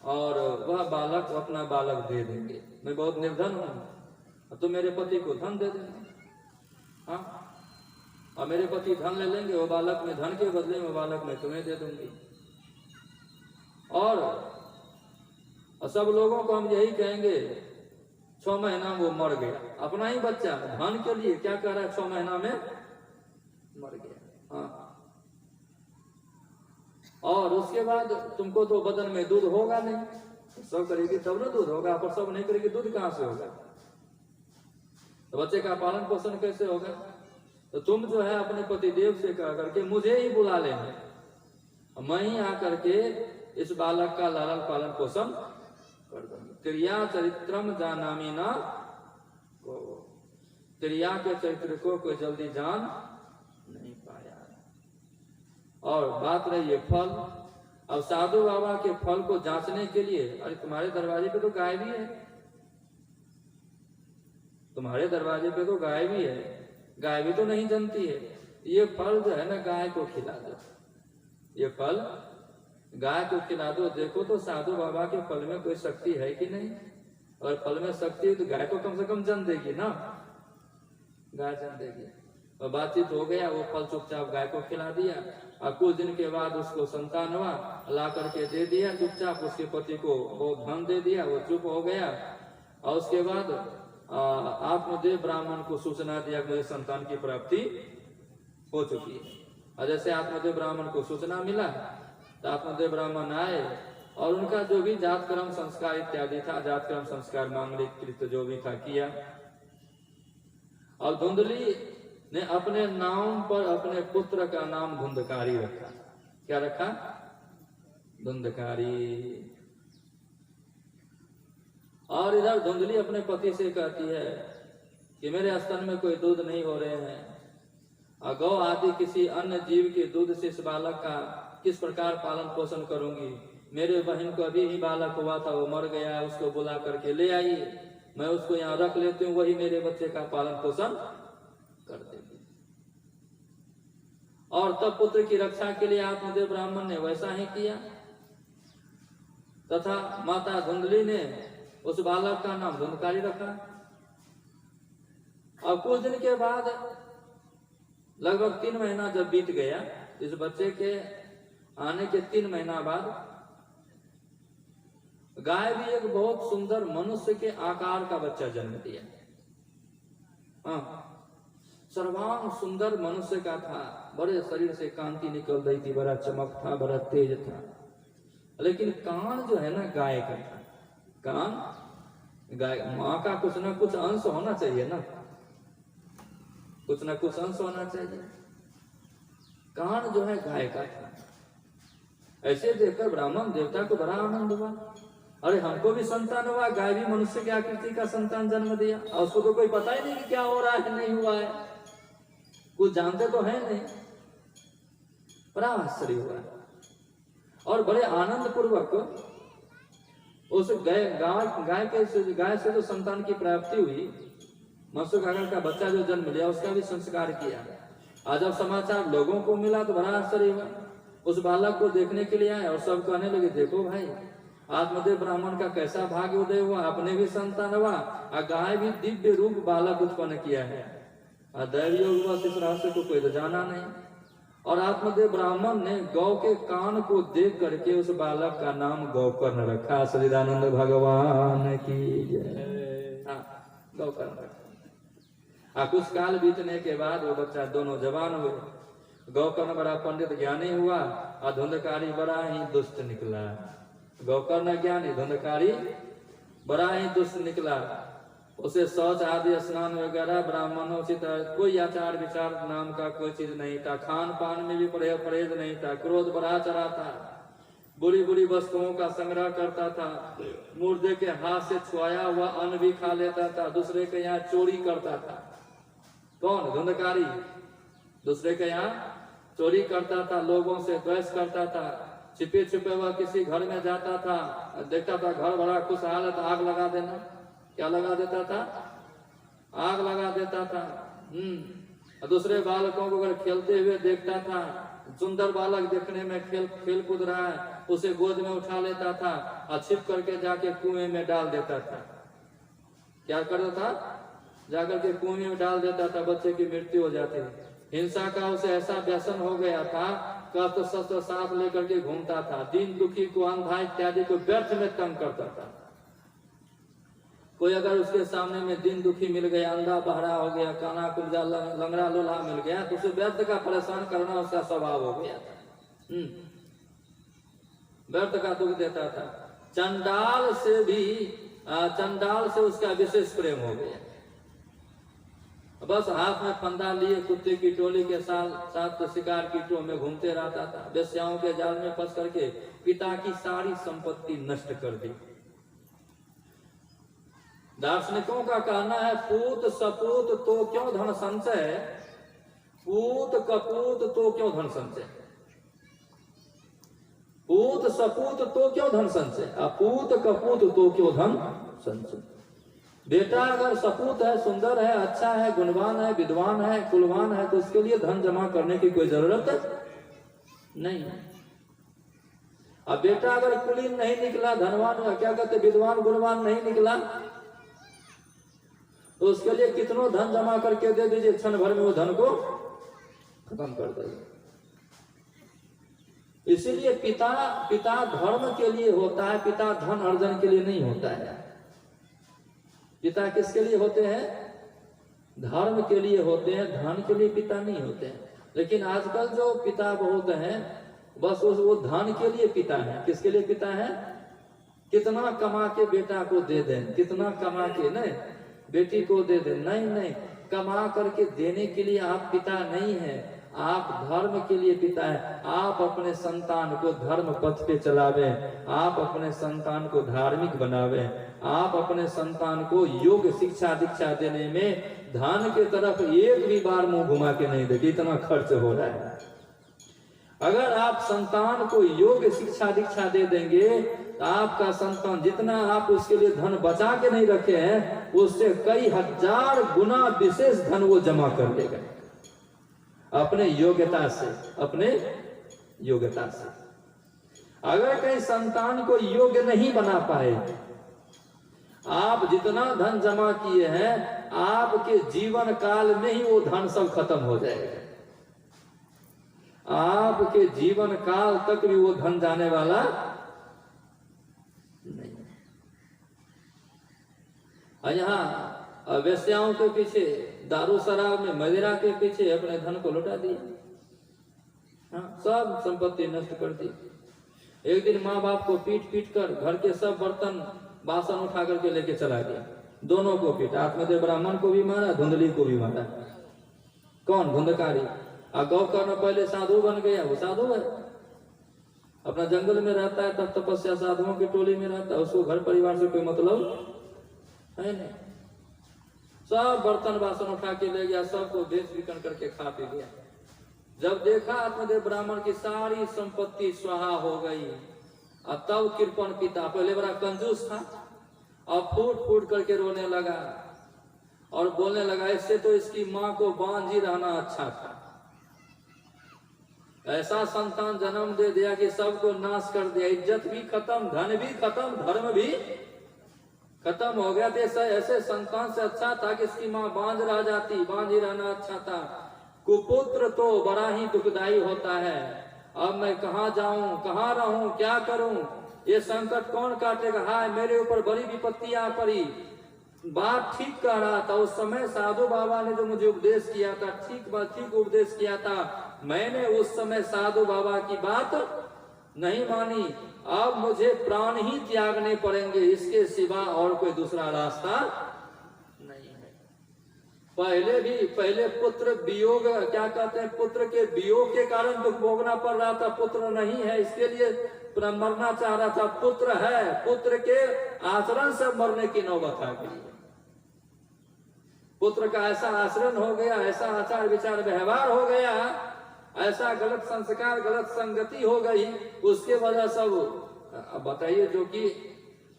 और वह बालक अपना बालक दे देंगे। मैं बहुत निर्धन हूँ, तुम मेरे पति को धन दे देना। हाँ, और मेरे पति धन ले लेंगे, वो बालक में धन के बदले में बालक मैं तुम्हें दे दूंगी। और सब लोगों को हम यही कहेंगे 6 महीना वो मर गया, अपना ही बच्चा, धन के लिए क्या कह रहा है, 6 महीना में मर गया। हाँ, और उसके बाद तुमको तो बदन में दूध होगा नहीं, प्रसव करेगी तब ना दूध होगा, प्रसव नहीं करेगी दूध कहाँ से होगा, तो बच्चे का पालन पोषण कैसे होगा। तो तुम जो है अपने पति देव से कह करके मुझे ही बुला लेंगे, मैं ही आकर के इस बालक का लालन पालन पोषण कर दूंगी। क्रिया चरित्रम जानामी ना को, क्रिया के चरित्र को कोई जल्दी जान नहीं पाया। और बात रही है फल। अब साधु बाबा के फल को जांचने के लिए, अरे तुम्हारे दरवाजे पे तो गाय भी है, तुम्हारे दरवाजे पे तो गाय भी है, गाय भी तो नहीं जनती है। ये फल जो है ना गाय को खिला दो, ये फल गाय को खिला दो, देखो तो साधु बाबा के फल में कोई शक्ति है कि नहीं। और फल में शक्ति है तो गाय को कम से कम जन देगी ना, गाय जन देगी। और बातचीत हो गया, वो फल चुपचाप गाय को खिला दिया। और कुछ दिन के बाद उसको संतान हुआ, ला करके दे दिया चुपचाप, उसके पति को वो धन दे दिया, वो चुप हो गया। और उसके बाद आत्मदेव ब्राह्मण को सूचना दिया कि मुझे संतान की प्राप्ति हो चुकी है। और जैसे आत्मदेव ब्राह्मण को सूचना मिला तो आत्मदेव ब्राह्मण आए और उनका जो भी जात कर्म संस्कार इत्यादि था, जात कर्म संस्कार मांगलिक कृत्य जो भी था किया। और धुंधली ने अपने नाम पर अपने पुत्र का नाम धुंधकारी रखा। क्या रखा? धुंधकारी। और इधर धुंधली अपने पति से कहती है कि मेरे स्तन में कोई दूध नहीं हो रहे हैं, और गौ आदि किसी अन्य जीव के दूध से इस बालक का किस प्रकार पालन पोषण करूंगी। मेरे बहन को अभी ही बालक हुआ था, वो मर गया, उसको बुला करके ले आइए, मैं उसको यहाँ रख लेती हूँ, वही मेरे बच्चे का पालन पोषण कर देगी। और तब पुत्र की रक्षा के लिए आत्मदेव ब्राह्मण ने वैसा ही किया, तथा माता धुंधली ने उस बालक का नाम धुंधकारी रखा। और कुछ दिन के बाद, लगभग 3 महीना जब बीत गया, इस बच्चे के आने के 3 महीना बाद गाय भी एक बहुत सुंदर मनुष्य के आकार का बच्चा जन्म दिया। हाँ, सर्वांग सुंदर मनुष्य का था, बड़े शरीर से कांति निकल रही थी, बड़ा चमक था, बड़ा तेज था। लेकिन कान जो है ना गाय का था। कान गाय, माँ का कुछ ना कुछ अंश होना चाहिए ना, कुछ ना कुछ अंश होना चाहिए। कान जो है गाय का था। ऐसे देखकर ब्राह्मण देवता को बड़ा आनंद हुआ, अरे हमको भी संतान हुआ, गाय भी मनुष्य की आकृति का संतान जन्म दिया, और उसको तो कोई पता ही नहीं कि क्या हो रहा है, नहीं हुआ है, कुछ जानते तो है नहीं। बड़ा आश्चर्य हुआ, और बड़े आनंद पूर्वक उस गाय से जो संतान की प्राप्ति हुई, मत्स्य कागड़ का बच्चा जो जन्म लिया, उसका भी संस्कार किया। आज जब समाचार लोगों को मिला तो बड़ा आश्चर्य हुआ। उस बालक को देखने के लिए आए और सब कहने लगे, देखो भाई, आत्मदेव ब्राह्मण का कैसा भाग्य उदय हुआ, अपने भी संतान हुआ, और गाय भी दिव्य रूप बालक उत्पन्न किया है। दैवीय हुआ, इस रहस्य को कोई तो जाना नहीं। और आत्मदेव ब्राह्मण ने गौ के कान को देख करके उस बालक का नाम गौकर्ण रखा। सच्चिदानंद भगवान की जय। गौकर्ण रखा। कुछ काल बीतने के बाद वो बच्चा दोनों जवान हुए। गौकर्ण बड़ा पंडित ज्ञानी हुआ, और धुंधकारी बड़ा ही दुष्ट निकला। गौकर्ण ज्ञानी, धुंधकारी बड़ा ही दुष्ट निकला। उसे शौच आदि स्नान वगैरह ब्राह्मणों से कोई आचार विचार नाम का कोई चीज नहीं था। खान पान में भी परहेज नहीं था। क्रोध बड़ा चढ़ा था। बुरी बुरी वस्तुओं का संग्रह करता था। मुर्दे के हाथ से छुआया हुआ अन्न भी खा लेता था। दूसरे के यहाँ चोरी करता था। कौन? धुंधकारी। दूसरे के यहाँ चोरी करता था, लोगों से द्वेष करता था, छिपे छिपे हुआ किसी घर में जाता था, देखता था घर बड़ा खुशहाल है तो आग लगा देना। क्या लगा देता था? आग लगा देता था। दूसरे बालकों को अगर खेलते हुए देखता था, सुंदर बालक देखने में खेल कूद रहा है, उसे गोद में उठा लेता था और छिप करके जाके कुएं में डाल देता था। क्या करता था? जाकर के कुएं में डाल देता था, बच्चे की मृत्यु हो जाती थी। हिंसा का उसे ऐसा व्यसन हो गया था, कष्ट शस्त्र साथ लेकर के घूमता था। दीन दुखी को, अंधा इत्यादि को व्यर्थ में तंग करता था। कोई अगर उसके सामने में दीन दुखी मिल गया, अंधा बहरा हो गया, काना कुलजा लंगड़ा लोला मिल गया, तो उसे व्यर्थ का परेशान करना उसका स्वभाव हो गया था। व्यर्थ का दुख देता था। चंडाल से उसका विशेष प्रेम हो गया। बस हाथ में फंदा लिए कुत्ते की टोली के साथ शिकार की टोली में घूमते रहता था। वेश्याओं के जाल में फंस करके पिता की सारी संपत्ति नष्ट कर दी। दार्शनिकों का कहना है, पूत सपूत तो क्यों धन संचय, पूत कपूत तो क्यों धन संचय। पूत सपूत तो क्यों धन संचय, अपूत कपूत तो क्यों धन संचय। बेटा अगर सपूत है, सुंदर है, अच्छा है, गुणवान है, विद्वान है, कुलवान है, तो उसके लिए धन जमा करने की कोई जरूरत नहीं है। अब बेटा अगर कुलीन नहीं निकला, धनवान, क्या कहते, विद्वान गुणवान नहीं निकला, तो उसके लिए कितनों धन जमा करके दे दीजिए, क्षण भर में वो धन को खत्म कर देगा। इसीलिए पिता धर्म के लिए होता है, पिता धन अर्जन के लिए नहीं होता है। पिता किसके लिए होते हैं? धर्म के लिए होते हैं, धन के लिए पिता नहीं होते हैं। लेकिन आजकल जो पिता बहुत हैं, बस वो धन के लिए पिता है। किसके लिए पिता है? कितना कमा के बेटा को दे दें, कितना कमा के नहीं बेटी को दे दें, नहीं, कमा करके देने के लिए आप पिता नहीं है, आप धर्म के लिए पिता है। आप अपने संतान को धर्म पथ पे चलावे, आप अपने संतान को धार्मिक बनावे, आप अपने संतान को योग शिक्षा दीक्षा देने में धन के तरफ एक भी बार मुंह घुमा के नहीं देखे, इतना खर्च हो रहा है। अगर आप संतान को योग शिक्षा दीक्षा दे देंगे तो आपका संतान जितना आप उसके लिए धन बचा के नहीं रखे हैं, उससे कई हजार गुना विशेष धन वो जमा कर लेगा अपने योग्यता से, अपने योग्यता से। अगर कहीं संतान को योग्य नहीं बना पाए, आप जितना धन जमा किए हैं आपके जीवन काल में ही वो धन सब खत्म हो जाएगा, आपके जीवन काल तक भी वो धन जाने वाला नहीं। और यहाँ वेश्याओं के पीछे, दारू शराब में, मदिरा के पीछे अपने धन को लुटा दिया, सब संपत्ति नष्ट कर दी। एक दिन माँ बाप को पीट पीट कर घर के सब बर्तन बासन उठा करके लेके चला गया, दोनों को पीटा, आत्मदेव ब्राह्मण को भी मारा, धुंधली को भी मारा। कौन? धुंधकारी। गौकर्ण पहले साधु बन गया, वो साधु है, अपना जंगल में रहता है, तब तपस्या साधुओं की टोली में रहता है, उसको घर परिवार से कोई मतलब है नहीं। सब बर्तन बासन उठा के ले गया, सबको बेच बिकन करके खा पी गया। जब देखा आत्मदेव ब्राह्मण की सारी संपत्ति स्वाहा हो गई, और तब कृपण पिता, पहले बड़ा कंजूस था, अब फूट फूट करके रोने लगा और बोलने लगा, इससे तो इसकी माँ को बांझी रहना अच्छा था। ऐसा संतान जन्म दे दिया कि सबको नाश कर दिया, इज्जत भी खत्म, धन भी खत्म, धर्म भी खत्म हो गया। तो ऐसे संतान से अच्छा था कि इसकी माँ बांझ रह जाती, बांझी रहना अच्छा था। कुपुत्र तो बड़ा ही दुखदाई होता है, अब मैं कहाँ जाऊं, कहाँ रहूं, क्या करूं, ये संकट कौन काटेगा, हाय मेरे ऊपर बड़ी विपत्ति आ पड़ी। बात ठीक कह रहा था उस समय, साधु बाबा ने जो मुझे उपदेश किया था, ठीक उपदेश किया था, मैंने उस समय साधु बाबा की बात नहीं मानी। अब मुझे प्राण ही त्यागने पड़ेंगे, इसके सिवा और कोई दूसरा रास्ता नहीं है। पहले पुत्र वियोग, क्या कहते हैं, पुत्र के वियोग के कारण दुख भोगना पड़ रहा था, पुत्र नहीं है इसके लिए मरना चाह रहा था, पुत्र है, पुत्र के आचरण से मरने की नौबत आ गई। पुत्र का ऐसा आचरण हो गया, ऐसा आचार विचार व्यवहार हो गया, ऐसा गलत संस्कार, गलत संगति हो गई, उसके वजह सब। अब बताइए, जो कि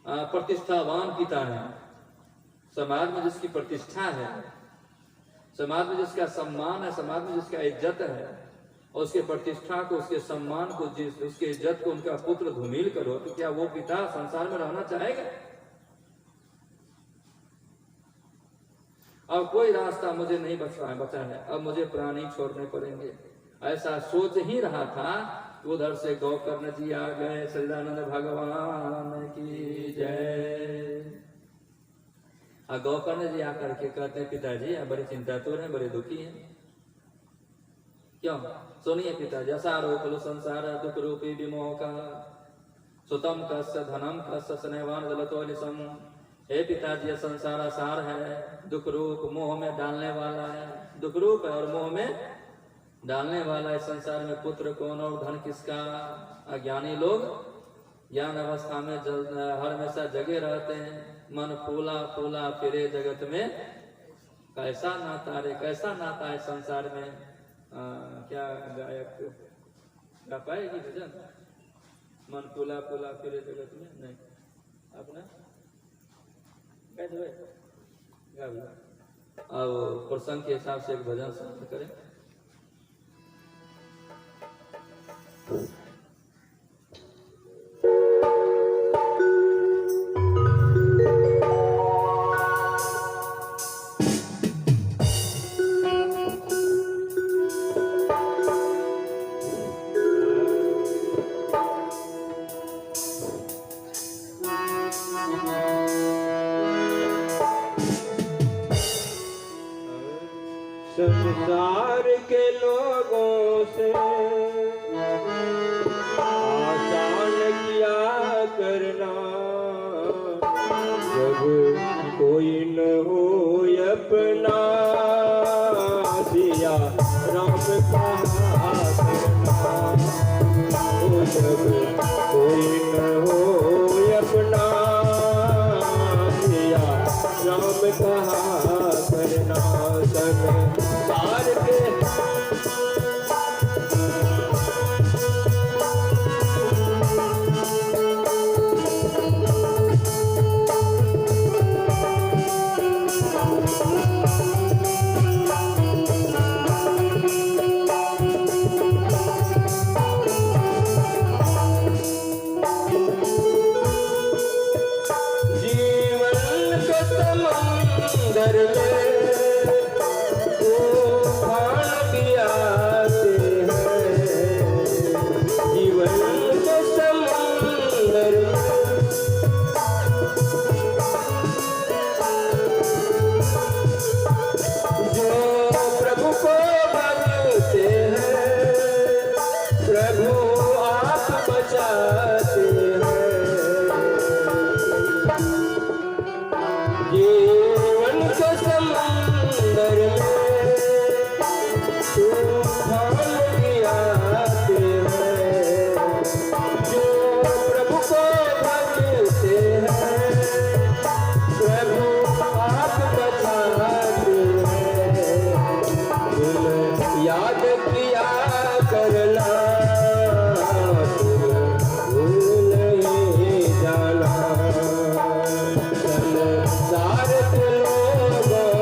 प्रतिष्ठावान पिता है, समाज में जिसकी प्रतिष्ठा है, समाज में जिसका सम्मान है, समाज में जिसका इज्जत है, और उसके प्रतिष्ठा को, उसके सम्मान को, उसके इज्जत को उनका पुत्र धूमिल करो, तो क्या वो पिता संसार में रहना चाहेगा? अब कोई रास्ता मुझे नहीं बचा है, अब मुझे प्राण ही छोड़ने पड़ेंगे, ऐसा सोच ही रहा था। उधर से गौकर्ण जी आ गए, सच्चिदानंद भगवान की जय। गौकर्ण जी आकर के कहते हैं, पिताजी आप बड़ी चिंतातुर हैं, बड़े दुखी हैं, क्यों? सुनिए पिताजी, असारो खलु संसार दुख रूपी विमोह का, सुतम कस्य धनम कस्य स्नेहवान गलतो निसम। हे पिताजी, संसार असार है, दुख रूप, मोह में डालने वाला है, दुख रूप है और मोह में डालने वाला है। संसार में पुत्र कौन और धन किसका? अज्ञानी लोग ज्ञान अवस्था में हर हमेशा जगे रहते हैं, मन फूला फूला फिरे जगत में, कैसा नाता रे, कैसा नाता है संसार में। क्या गायक गा पाएगी भजन? मन फूला फूला फिरे जगत में, नहीं, अपना अब प्रसंग के हिसाब से एक भजन समाप्त करें। संसार जीवन के समंदर में तूफान भी आते हैं, जो प्रभु को भजते हैं प्रभु आप बचाते हैं। तुम याद किया करना, तुम भूल नहीं जाना। संसार के लोगों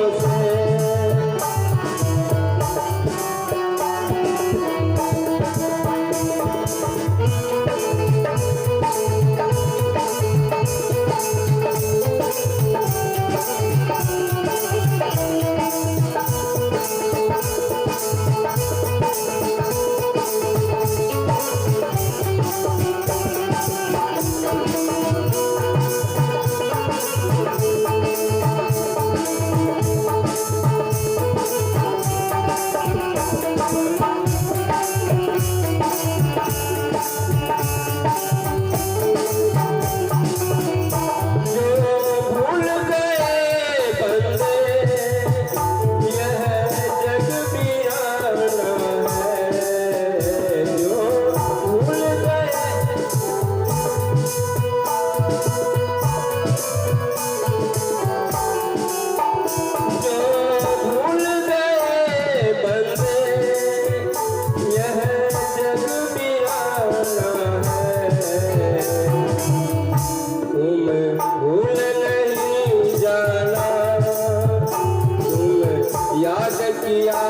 से किया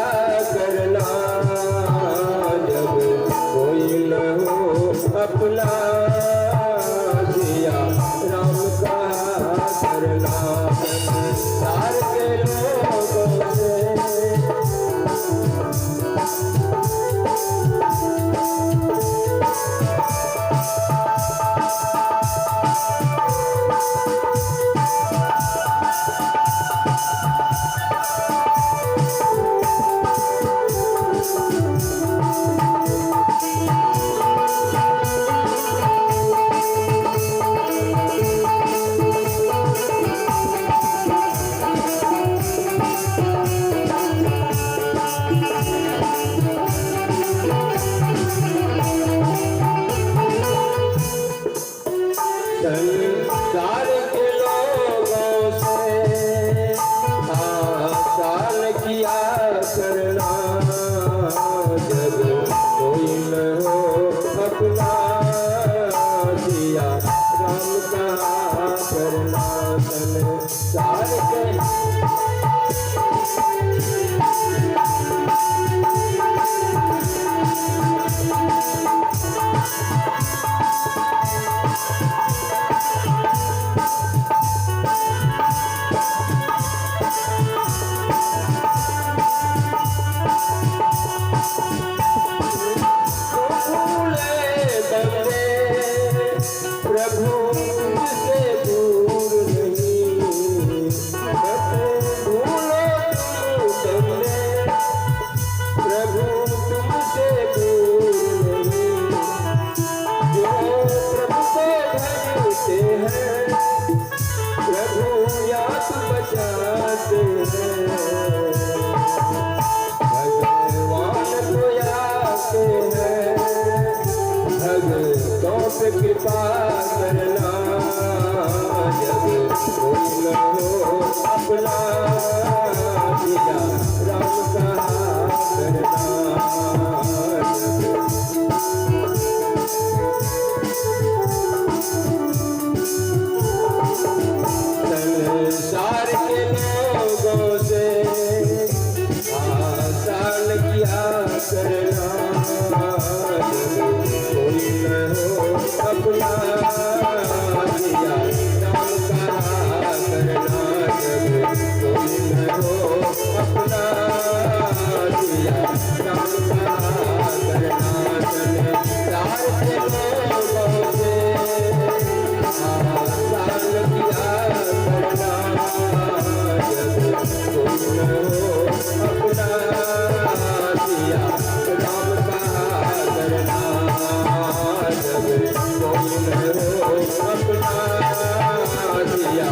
करना, जब कोई न हो अपना दिया राम का करना। संसार के लोगों से संसार के लोगों से आसान किया करना, जब कोई न हो अपना दिया राम का करना। संसार के प्रभु तुझसे दूर नहीं, भूलो तुम बंदे, प्रभु तुमसे दूर नहीं। जो प्रभु को भजते हैं प्रभु याद बचाते हैं। भगवान को याते हैं, भगतों पे कृपा करना, जब कोई न हो अपना दिया राम का करना। संसार के लोगों से आसान किया करना, कोई न हो अपना दिया राम का करना। जब कोई न हो अपना दिया राम का करना। संसार के न हो अपना जिया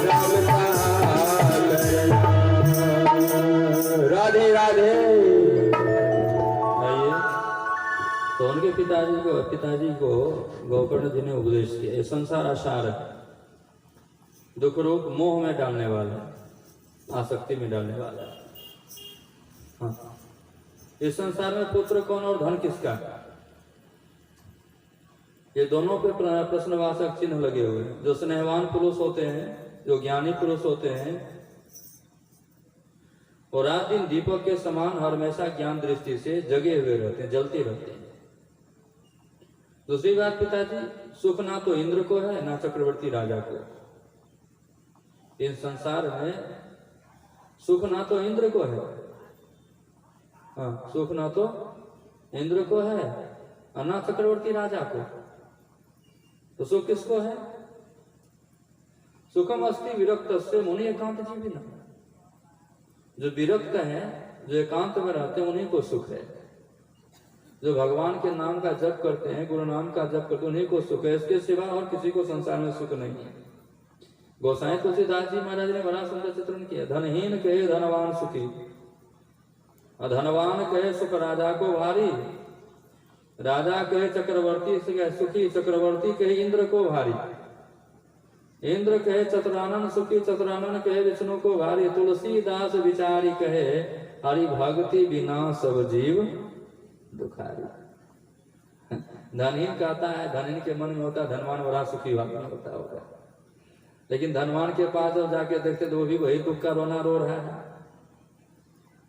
राम कहा करना। राधे राधे। आइए, तो उनके पिताजी को गोकर्ण जी ने उपदेश किया, ये संसार आसार है, दुख रूप मोह में डालने वाला, आसक्ति में डालने वाला। हाँ, इस संसार में पुत्र कौन और धन किसका, ये दोनों पे प्रश्नवाचक चिन्ह लगे हुए हैं। जो स्नेहवान पुरुष होते हैं, जो ज्ञानी पुरुष होते हैं, और रात दिन दीपक के समान हमेशा ज्ञान दृष्टि से जगे हुए रहते हैं, जलते रहते हैं। दूसरी बात पिताजी, सुख ना तो इंद्र को है ना चक्रवर्ती राजा को। इस संसार में सुख ना तो इंद्र को है, हाँ, सुख ना तो इंद्र को है और ना चक्रवर्ती राजा को। तो सुख किसको है? सुखम अस्ति विरक्त से मुनि एकांत जीविना। जो विरक्त है, जो एकांत में रहते हैं, उन्हीं को सुख है। जो भगवान के नाम का जप करते हैं, गुरु नाम का जप करते हैं, उन्हीं को सुख है। इसके सिवा और किसी को संसार में सुख नहीं है। गोसाई तुलसीदास जी महाराज ने बड़ा सुंदर चित्रण किया। धनहीन कहे धनवान सुखी, धनवान कहे सुख राजा को भारी, राजा कहे चक्रवर्ती सुखी, चक्रवर्ती कहे इंद्र को भारी, इंद्र कहे चतुरानन सुखी, चतुरानन कहे विष्णु को भारी। तुलसीदास विचारी कहे हरि भक्ति बिना सब जीव दुखारी। धनहीन कहता है, धनहीन के मन में होता है धनवान बड़ा सुखी होता होगा, लेकिन धनवान के पास जब जाके देखते तो वो भी वही दुख का रोना रो रहा है।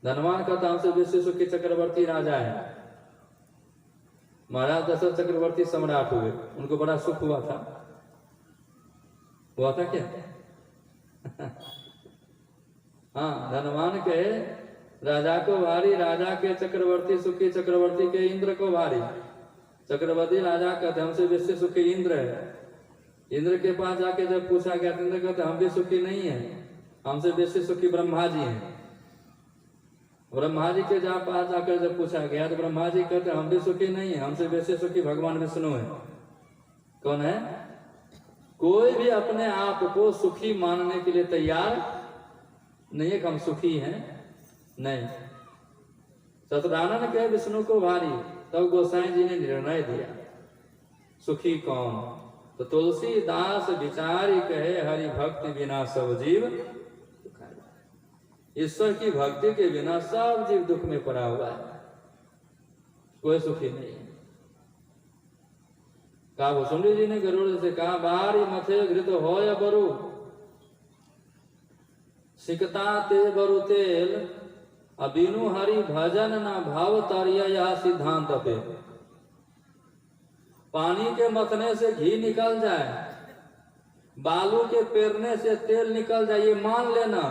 धनवान का नाम से विश्व सुखी चक्रवर्ती राजा है। महाराज दशरथ चक्रवर्ती सम्राट हुए, उनको बड़ा सुख हुआ था क्या? हाँ, धनवान के राजा को भारी, राजा के चक्रवर्ती सुखी, चक्रवर्ती के इंद्र को भारी। चक्रवर्ती राजा कहते हमसे विश्व सुखी इंद्र है। इंद्र के पास जाके जब पूछा गया, इंद्र कहते हम भी सुखी नहीं है, हमसे विश्व सुखी ब्रह्मा जी हैं। ब्रह्मा जी के पास जाकर जब पूछा गया तो ब्रह्मा जी कहते हम भी सुखी नहीं है, हमसे विश्व सुखी भगवान विष्णु है। कौन है? कोई भी अपने आप को सुखी मानने के लिए तैयार नहीं है कि हम सुखी हैं, नहीं। चतुरानन कहे विष्णु को भारी, तब गोसाई जी ने निर्णय दिया सुखी कौन? तो तुलसीदास विचारी कहे हरि भक्ति बिना सब जीव दुखारी। ईश्वर की भक्ति के बिना सब जीव दुख में पड़ा हुआ है, कोई सुखी नहीं है। कहा भुसुंडी जी ने गरुड़ से कहा, बारी मथे घृत हो या बरु, सिकता ते बरु तेल, अबिनु हरि भजन ना भाव तारिया, यह सिद्धांत पे। पानी के मथने से घी निकल जाए, बालू के पेरने से तेल निकल जाए, ये मान लेना,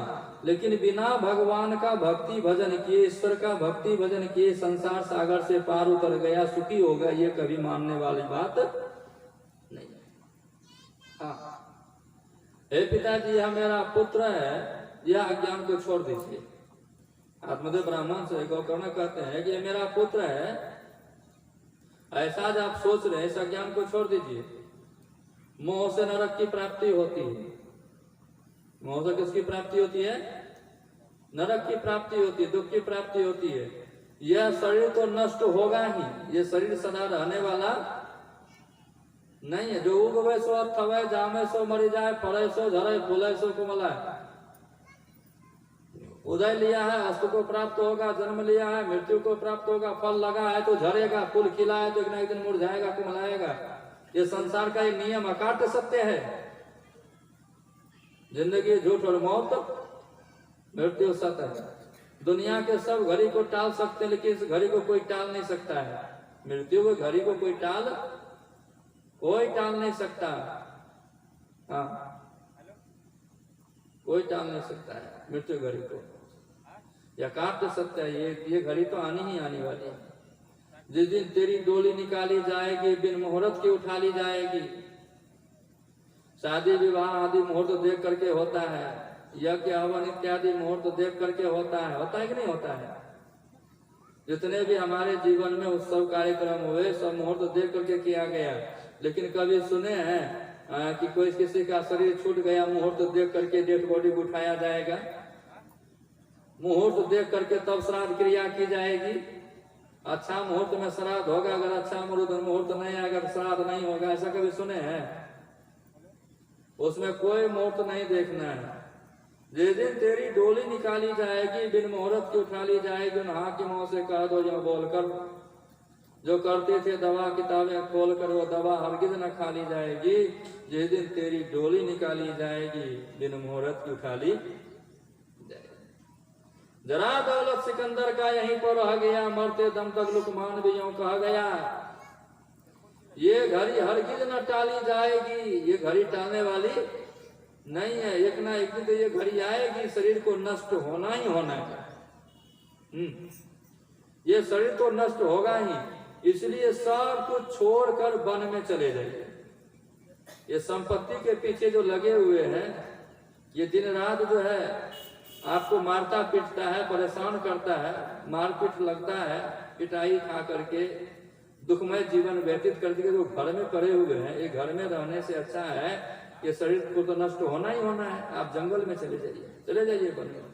लेकिन बिना भगवान का भक्ति भजन किए, ईश्वर का भक्ति भजन किए संसार सागर से पार उतर गया, सुखी हो गया, ये कभी मानने वाली बात नहीं। हाँ, हे पिताजी, यह मेरा पुत्र है, यह अज्ञान को छोड़ दीजिए। आत्मदेव ब्राह्मण से गोकर्ण कहते हैं कि ये मेरा पुत्र है, ऐसा जो आप सोच रहे हैं, इस अज्ञान को छोड़ दीजिए। मोह से नरक की प्राप्ति होती है। मोह से किसकी प्राप्ति होती है? नरक की प्राप्ति होती है, दुख की प्राप्ति होती है। यह शरीर तो नष्ट होगा ही, ये शरीर सदा रहने वाला नहीं है। जो उगवे सो अथवे, जामे सो मरी जाए, फड़े सो झरे, फूले सो कुमलाए। उदय लिया है, अस्त को प्राप्त होगा, जन्म लिया है, मृत्यु को प्राप्त होगा, फल लगा है तो झरेगा, फूल खिला है तो एक दिन मुरझाएगा, कुमलाएगा। ये संसार का एक नियम अकाट्य सत्य है। जिंदगी झूठ और मौत, मृत्यु सत्य है। दुनिया के सब घड़ी को टाल सकते हैं, लेकिन इस घड़ी को कोई टाल नहीं सकता है। मृत्यु को घड़ी को कोई टाल नहीं सकता। हाँ, कोई टाल नहीं सकता है मृत्यु घड़ी को। यथार्थ सत्य है, ये घड़ी तो आनी ही आनी वाली है। जिस दिन तेरी डोली निकाली जाएगी, बिन मुहूर्त की उठा ली जाएगी। शादी विवाह आदि मुहूर्त देख करके होता है, यज्ञ हवन इत्यादि मुहूर्त देख करके होता है कि नहीं होता है? जितने भी हमारे जीवन में उत्सव कार्यक्रम हुए, सब मुहूर्त देख करके किया गया। लेकिन कभी सुने हैं कि कोई किसी का शरीर छूट गया, मुहूर्त देख करके डेड बॉडी को उठाया जाएगा, मुहूर्त देख करके तब श्राद्ध क्रिया की जाएगी। अच्छा मुहूर्त में श्राद्ध होगा, अगर अच्छा मुहूर्त नहीं आएगा तो श्राद्ध नहीं होगा, ऐसा कभी सुने हैं? उसमें कोई मुहूर्त नहीं देखना है। जिस दिन तेरी डोली निकाली जाएगी, बिन मुहूर्त की उठा ली जाएगी, उन हाकिमों से कह दो जो बोलकर जो करते थे दवा किताबें खोल कर वो दवा हरगिज न खा ली जाएगी। जिस दिन तेरी डोली निकाली जाएगी, बिन मुहूर्त की उठा ली जाएगी। जरा दौलत सिकंदर का यहीं पर रह गया, मरते दम तक लुकमान भी यूं कहा गया, ये घड़ी हरगिज न टाली जाएगी, ये घड़ी टालने वाली नहीं है। एक ना एक दिन तो ये घड़ी आएगी, शरीर को नष्ट होना ही होना है। ये शरीर तो नष्ट होगा ही, इसलिए सब कुछ छोड़कर वन में चले जाइए। ये संपत्ति के पीछे जो लगे हुए हैं, ये दिन रात जो है आपको मारता पीटता है, परेशान करता है, मारपीट लगता है, पिटाई खा करके दुखमय जीवन व्यतीत करके जो घर में पड़े हुए हैं, ये घर में रहने से अच्छा है ये शरीर को तो नष्ट होना ही होना है, आप जंगल में चले जाइए वन में।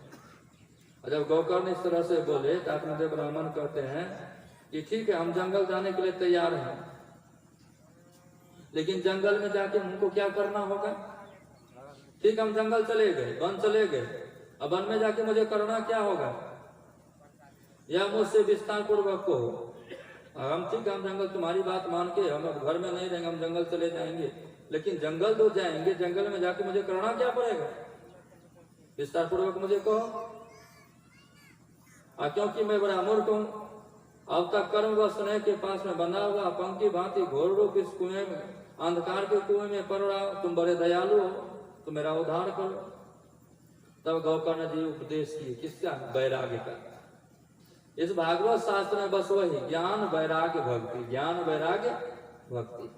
और जब गोकर्ण इस तरह से बोले तो आत्मदेव ब्राह्मण कहते हैं कि ठीक है हम जंगल जाने के लिए तैयार हैं, लेकिन जंगल में जाके हमको क्या करना होगा? ठीक हम जंगल चले गए, वन चले गए, अब वन में जाके मुझे करना क्या होगा? या मुझसे विस्तार पूर्वक को हम ठीक हम जंगल तुम्हारी बात मान के हम अब घर में नहीं रहेंगे, हम जंगल चले जाएंगे, लेकिन जंगल तो जाएंगे, जंगल में जाके मुझे करना क्या पड़ेगा? विस्तार पूर्वक मुझे कहो। क्योंकि मैं बड़ा मूर्ख हूं, अब तक कर्म व स्नेह के पास में बंधा हुआ पंक्ति भांति घोर रूप इस कुएं में, अंधकार के कुएं में पड़ रहा, तुम बड़े दयालु हो, तो मेरा उद्धार करो। तब गोकर्ण जी उपदेश किए, किसका? वैराग्य का। इस भागवत शास्त्र में बस वही ज्ञान वैराग्य भक्ति, ज्ञान वैराग्य भक्ति,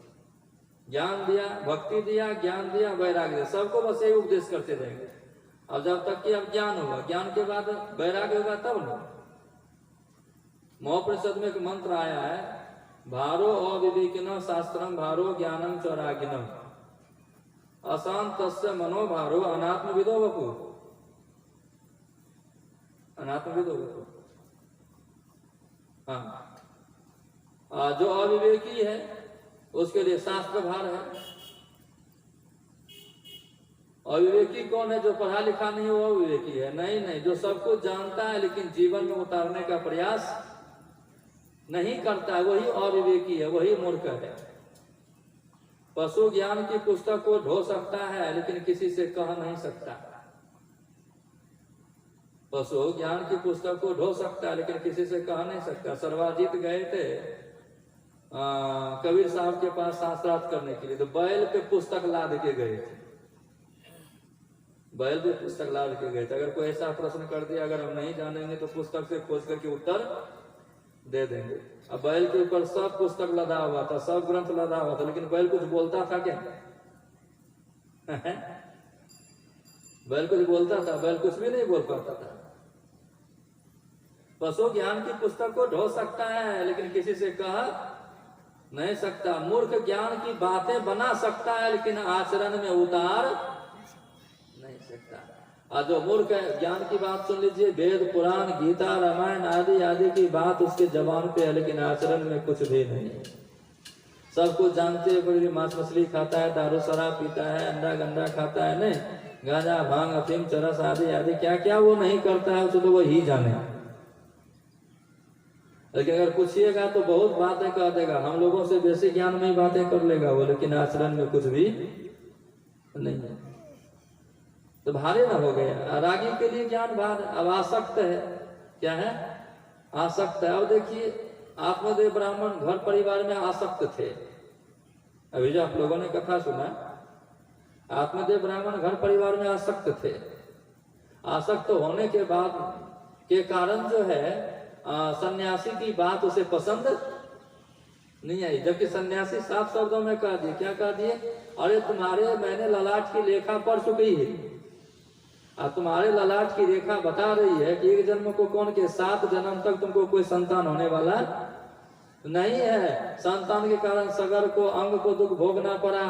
ज्ञान दिया, भक्ति दिया, ज्ञान दिया, वैराग्य दिया, सबको बस यही उपदेश करते रहेंगे। अब जब तक कि अब ज्ञान होगा, ज्ञान के बाद वैराग्य होगा तब ना। मोहपरिषद में एक मंत्र आया है, भारो अविवेकिन शास्त्रम भारो ज्ञानम चौरागिनम अशांतस्य मनोभारो अनात्मविदो वपु, अनात्मविदो वपु। हाँ, जो अविवेकी है उसके लिए शास्त्र भार है। अविवेकी कौन है? जो पढ़ा लिखा नहीं वो अविवेकी है? नहीं, जो सब कुछ जानता है लेकिन जीवन में उतारने का प्रयास नहीं करता है, वही अविवेकी है, वही मूर्ख है। पशु ज्ञान की पुस्तक को ढो सकता है लेकिन किसी से कह नहीं सकता। पशु ज्ञान की पुस्तक को ढो सकता है लेकिन किसी से कह नहीं सकता। सर्वाजीत गए थे कबीर साहब के पास शास्त्रार्थ करने के लिए, तो बैल पे पुस्तक लाद के गए थे, बैल पे पुस्तक लाद के गए थे। अगर कोई ऐसा प्रश्न कर दिया अगर हम नहीं जानेंगे तो पुस्तक से खोज करके उत्तर दे देंगे। अब बैल के ऊपर सब पुस्तक लदा हुआ था, सब ग्रंथ लदा हुआ था, लेकिन बैल कुछ बोलता था क्या? बैल कुछ बोलता था? बैल कुछ भी नहीं बोल पाता था। पशु ज्ञान की पुस्तक को ढो सकता है लेकिन किसी से कह नहीं सकता। मूर्ख ज्ञान की बातें बना सकता है लेकिन आचरण में उतार नहीं सकता। और जो मूर्ख है, ज्ञान की बात सुन लीजिए, वेद पुराण गीता रामायण आदि आदि की बात उसके जबान पे है लेकिन आचरण में कुछ भी नहीं। सब कुछ जानते हुए कोई मांस मछली खाता है, दारू शराब पीता है, अंडा गंडा खाता है, नहीं गांजा भांग अफीम चरस आदि आदि क्या क्या वो नहीं करता है, उसे तो वो ही जाने। लेकिन अगर पूछिएगा तो बहुत बातें कह देगा, हम लोगों से बेसी ज्ञान में ही बातें कर लेगा वो, लेकिन आचरण में कुछ भी नहीं है। तो भारी ना हो गया। रागी के लिए ज्ञान भार। अब आसक्त है, क्या है? आसक्त है। अब देखिए आत्मदेव ब्राह्मण घर परिवार में आसक्त थे। अभी जो आप लोगों ने कथा सुना, आत्मदेव ब्राह्मण घर परिवार में आसक्त थे। आसक्त होने के बाद के कारण जो है सन्यासी की बात उसे पसंद नहीं आई, जबकि सन्यासी साफ शब्दों में कह दिए, क्या कह दिए? अरे तुम्हारे मैंने ललाट की रेखा पढ़ चुकी है, और तुम्हारे ललाट की रेखा बता रही है कि एक जन्म को कौन के 7 जन्म तक तुमको कोई संतान होने वाला नहीं है। संतान के कारण सगर को अंग को दुख भोगना पड़ा।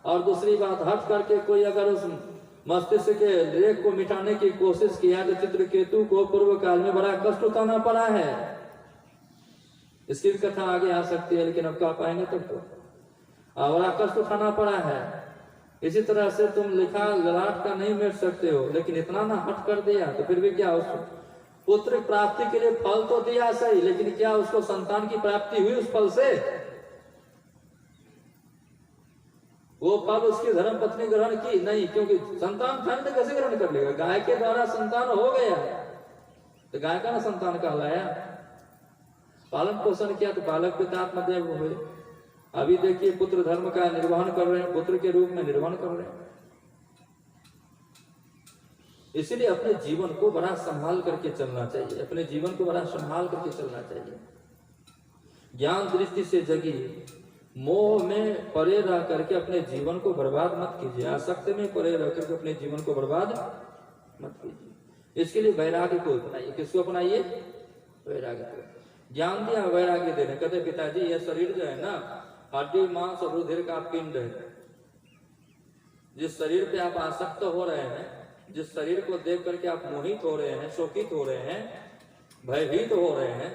और दूसरी बात, हट करके कोई अगर उस मस्तिष्क के रेख को मिटाने की कोशिश किया तो चित्रकेतु को पूर्व काल में बड़ा कष्ट उठाना पड़ा है। इसकी भी कथा आगे आ सकती है, लेकिन अब कह पाएंगे तब तो। बड़ा कष्ट उठाना पड़ा है। इसी तरह से तुम लिखा ललाट का नहीं मिट सकते हो, लेकिन इतना ना हट कर दिया तो फिर भी क्या, उस पुत्र प्राप्ति के लिए फल तो दिया सही, लेकिन क्या उसको संतान की प्राप्ति हुई उस फल से? वो फल उसकी धर्म पत्नी ग्रहण की नहीं, क्योंकि संतान खंड कैसे ग्रहण कर लेगा? गाय के द्वारा संतान हो गया तो गाय का ना संतान कहलाया। पालन पोषण किया तो बालक पितात्मदेव हुए। अभी देखिए पुत्र धर्म का निर्वहन कर रहे हैं, पुत्र के रूप में निर्वहन कर रहे हैं। इसलिए अपने जीवन को बड़ा संभाल करके चलना चाहिए, अपने जीवन को बड़ा संभाल करके चलना चाहिए। ज्ञान दृष्टि से जगिए, मोह में परे रह करके अपने जीवन को बर्बाद मत कीजिए, आसक्ति में परे रह करके अपने जीवन को बर्बाद मत कीजिए। इसके लिए वैराग्य को अपनाइए। किसको अपनाइए? वैराग्य को। ज्ञान दिया, वैराग्य देने। कहते पिताजी यह शरीर जो है ना, हड्डी मांस और रुधिर का पिंड है। जिस शरीर पे आप आसक्त हो रहे हैं, जिस शरीर को देख करके आप मोहित हो रहे हैं, शोकित हो रहे हैं, भयभीत हो रहे हैं,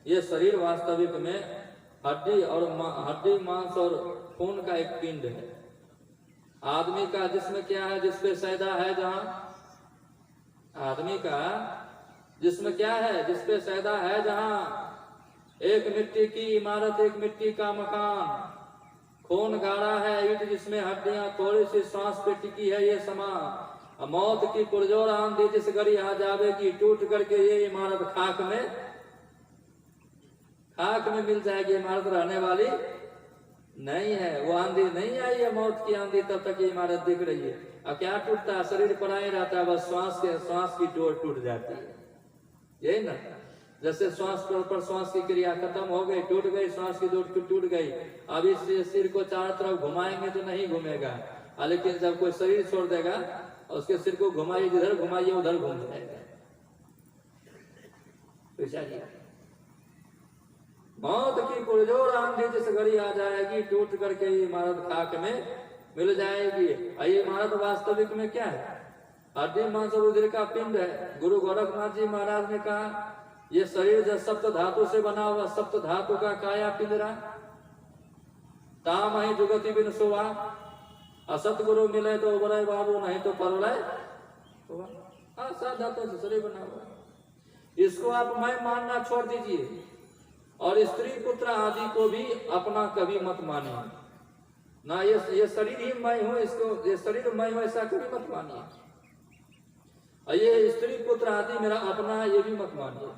ये शरीर वास्तविक में हड्डी मांस और खून का एक पिंड है। आदमी का जिसमें क्या है, जिसपे सैदा है, जहां आदमी का जिसमें क्या है, जिसपे सैदा है, जहां एक मिट्टी की इमारत, एक मिट्टी का मकान, खून गाढ़ा है ईंट, जिसमें हड्डियां थोड़ी सी सांस पे टिकी है, ये समा मौत की पुरजोर आंधी जिस घड़ी आ जावेगी, टूट करके ये इमारत खाक में मिल जाएगी। इमारत रहने वाली नहीं है। वो आंधी नहीं आई है मौत की आंधी, तब तक ये इमारत दिख रही है। और क्या टूटता है? शरीर पड़ा ही रहता है, बस श्वास की डोर टूट जाती है। यही ना, जैसे श्वास पर श्वास की क्रिया खत्म हो गई, टूट गई, श्वास की डोर टूट गई। अब इस सिर को चारों तरफ घुमाएंगे तो नहीं घूमेगा, लेकिन जब कोई शरीर छोड़ देगा, उसके सिर को घुमाइए, जिधर घुमाइए उधर घूम जाएगा। मौत की पुरजोर आंधी जिस घड़ी आ जाएगी, टूट करके ये इमारत खाक में मिल जाएगी। ये इमारत वास्तविक में क्या है? हड्डी मांस और रुधिर का पिंड है। गुरु गोरखनाथ जी महाराज ने कहा, ये शरीर जो सप्त धातु से बना हुआ, सप्त धातु का काया पिंजरा, ताम ही जुगति बिन सुवा, असत गुरु मिले तो उबरे बाबू, नहीं तो परलय। सात धातु से शरीर बना हुआ। इसको आप मैं मानना छोड़ दीजिए, और स्त्री पुत्र आदि को भी अपना कभी मत मानिए ना। ये शरीर ही मैं हूं, इसको ये शरीर मैं हूं ऐसा कभी मत मानिए। और ये स्त्री पुत्र आदि मेरा अपना है, ये भी मत मानिए।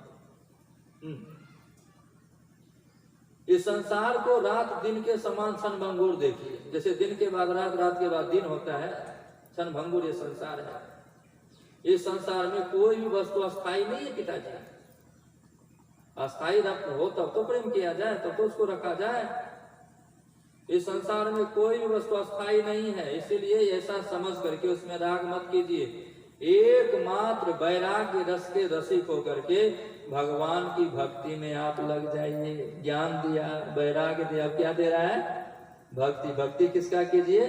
इस संसार को रात दिन के समान क्षणभंगुर देखिए। जैसे दिन के बाद रात, रात के बाद दिन होता है, क्षणभंगुर ये संसार है। इस संसार में कोई भी वस्तु अस्थायी नहीं है पिताजी। अस्थायी हो तब तो प्रेम किया जाए, तब तो उसको रखा जाए। इस संसार में कोई भी वस्तु अस्थायी नहीं है, इसीलिए ऐसा समझ करके उसमें राग मत कीजिए। एकमात्र वैराग्य रस के रसिक होकर के भगवान की भक्ति में आप लग जाइए। ज्ञान दिया, वैराग्य दिया, क्या दे रहा है? भक्ति। भक्ति किसका कीजिए?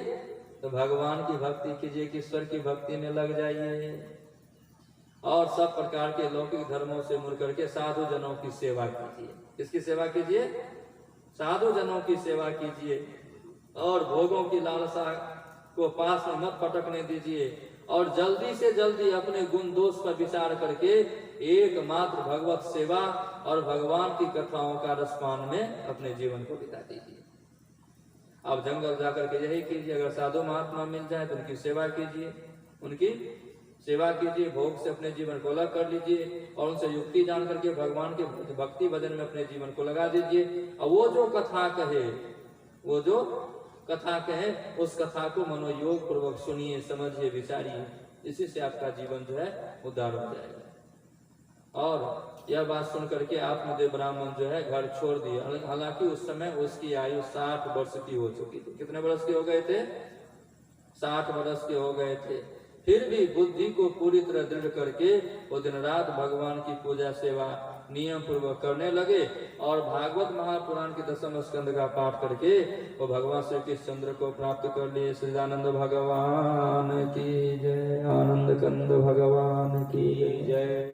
तो भगवान की भक्ति कीजिए, ईश्वर की भक्ति में लग जाइए। और सब प्रकार के लौकिक धर्मों से मुड़ करके साधु जनों की सेवा कीजिए। किसकी सेवा कीजिए? साधु जनों की सेवा कीजिए। और भोगों की लालसा को पास में मत पटकने दीजिए। और जल्दी से जल्दी अपने गुण दोष पर विचार करके एकमात्र भगवत सेवा और भगवान की कथाओं का रसपान में अपने जीवन को बिता दीजिए। आप जंगल जाकर के यही कीजिए। अगर साधु महात्मा मिल जाए तो उनकी सेवा कीजिए, उनकी सेवा कीजिए, भोग से अपने जीवन को अलग कर लीजिए और उनसे युक्ति जान करके भगवान के भक्ति भजन में अपने जीवन को लगा दीजिए। और वो जो कथा कहे, वो जो कथा कहे, उस कथा को मनोयोग पूर्वक सुनिए, समझिए, विचारिए। इसी से आपका जीवन जो है उद्धार हो जाएगा। और यह बात सुन करके आत्मदेव ब्राह्मण जो है घर छोड़ दिया। हालांकि उस समय उसकी आयु 60 वर्ष की हो चुकी थी। कितने वर्ष के हो गए थे? 60 वर्ष के हो गए थे। फिर भी बुद्धि को पूरी तरह दृढ़ करके वो दिन रात भगवान की पूजा सेवा नियम पूर्वक करने लगे और भागवत महापुराण के 10वें स्कंद का पाठ करके वो भगवान श्री कृष्णचंद्र को प्राप्त कर लिए। सच्चिदानंद भगवान की जय, आनंद कंद भगवान की जय।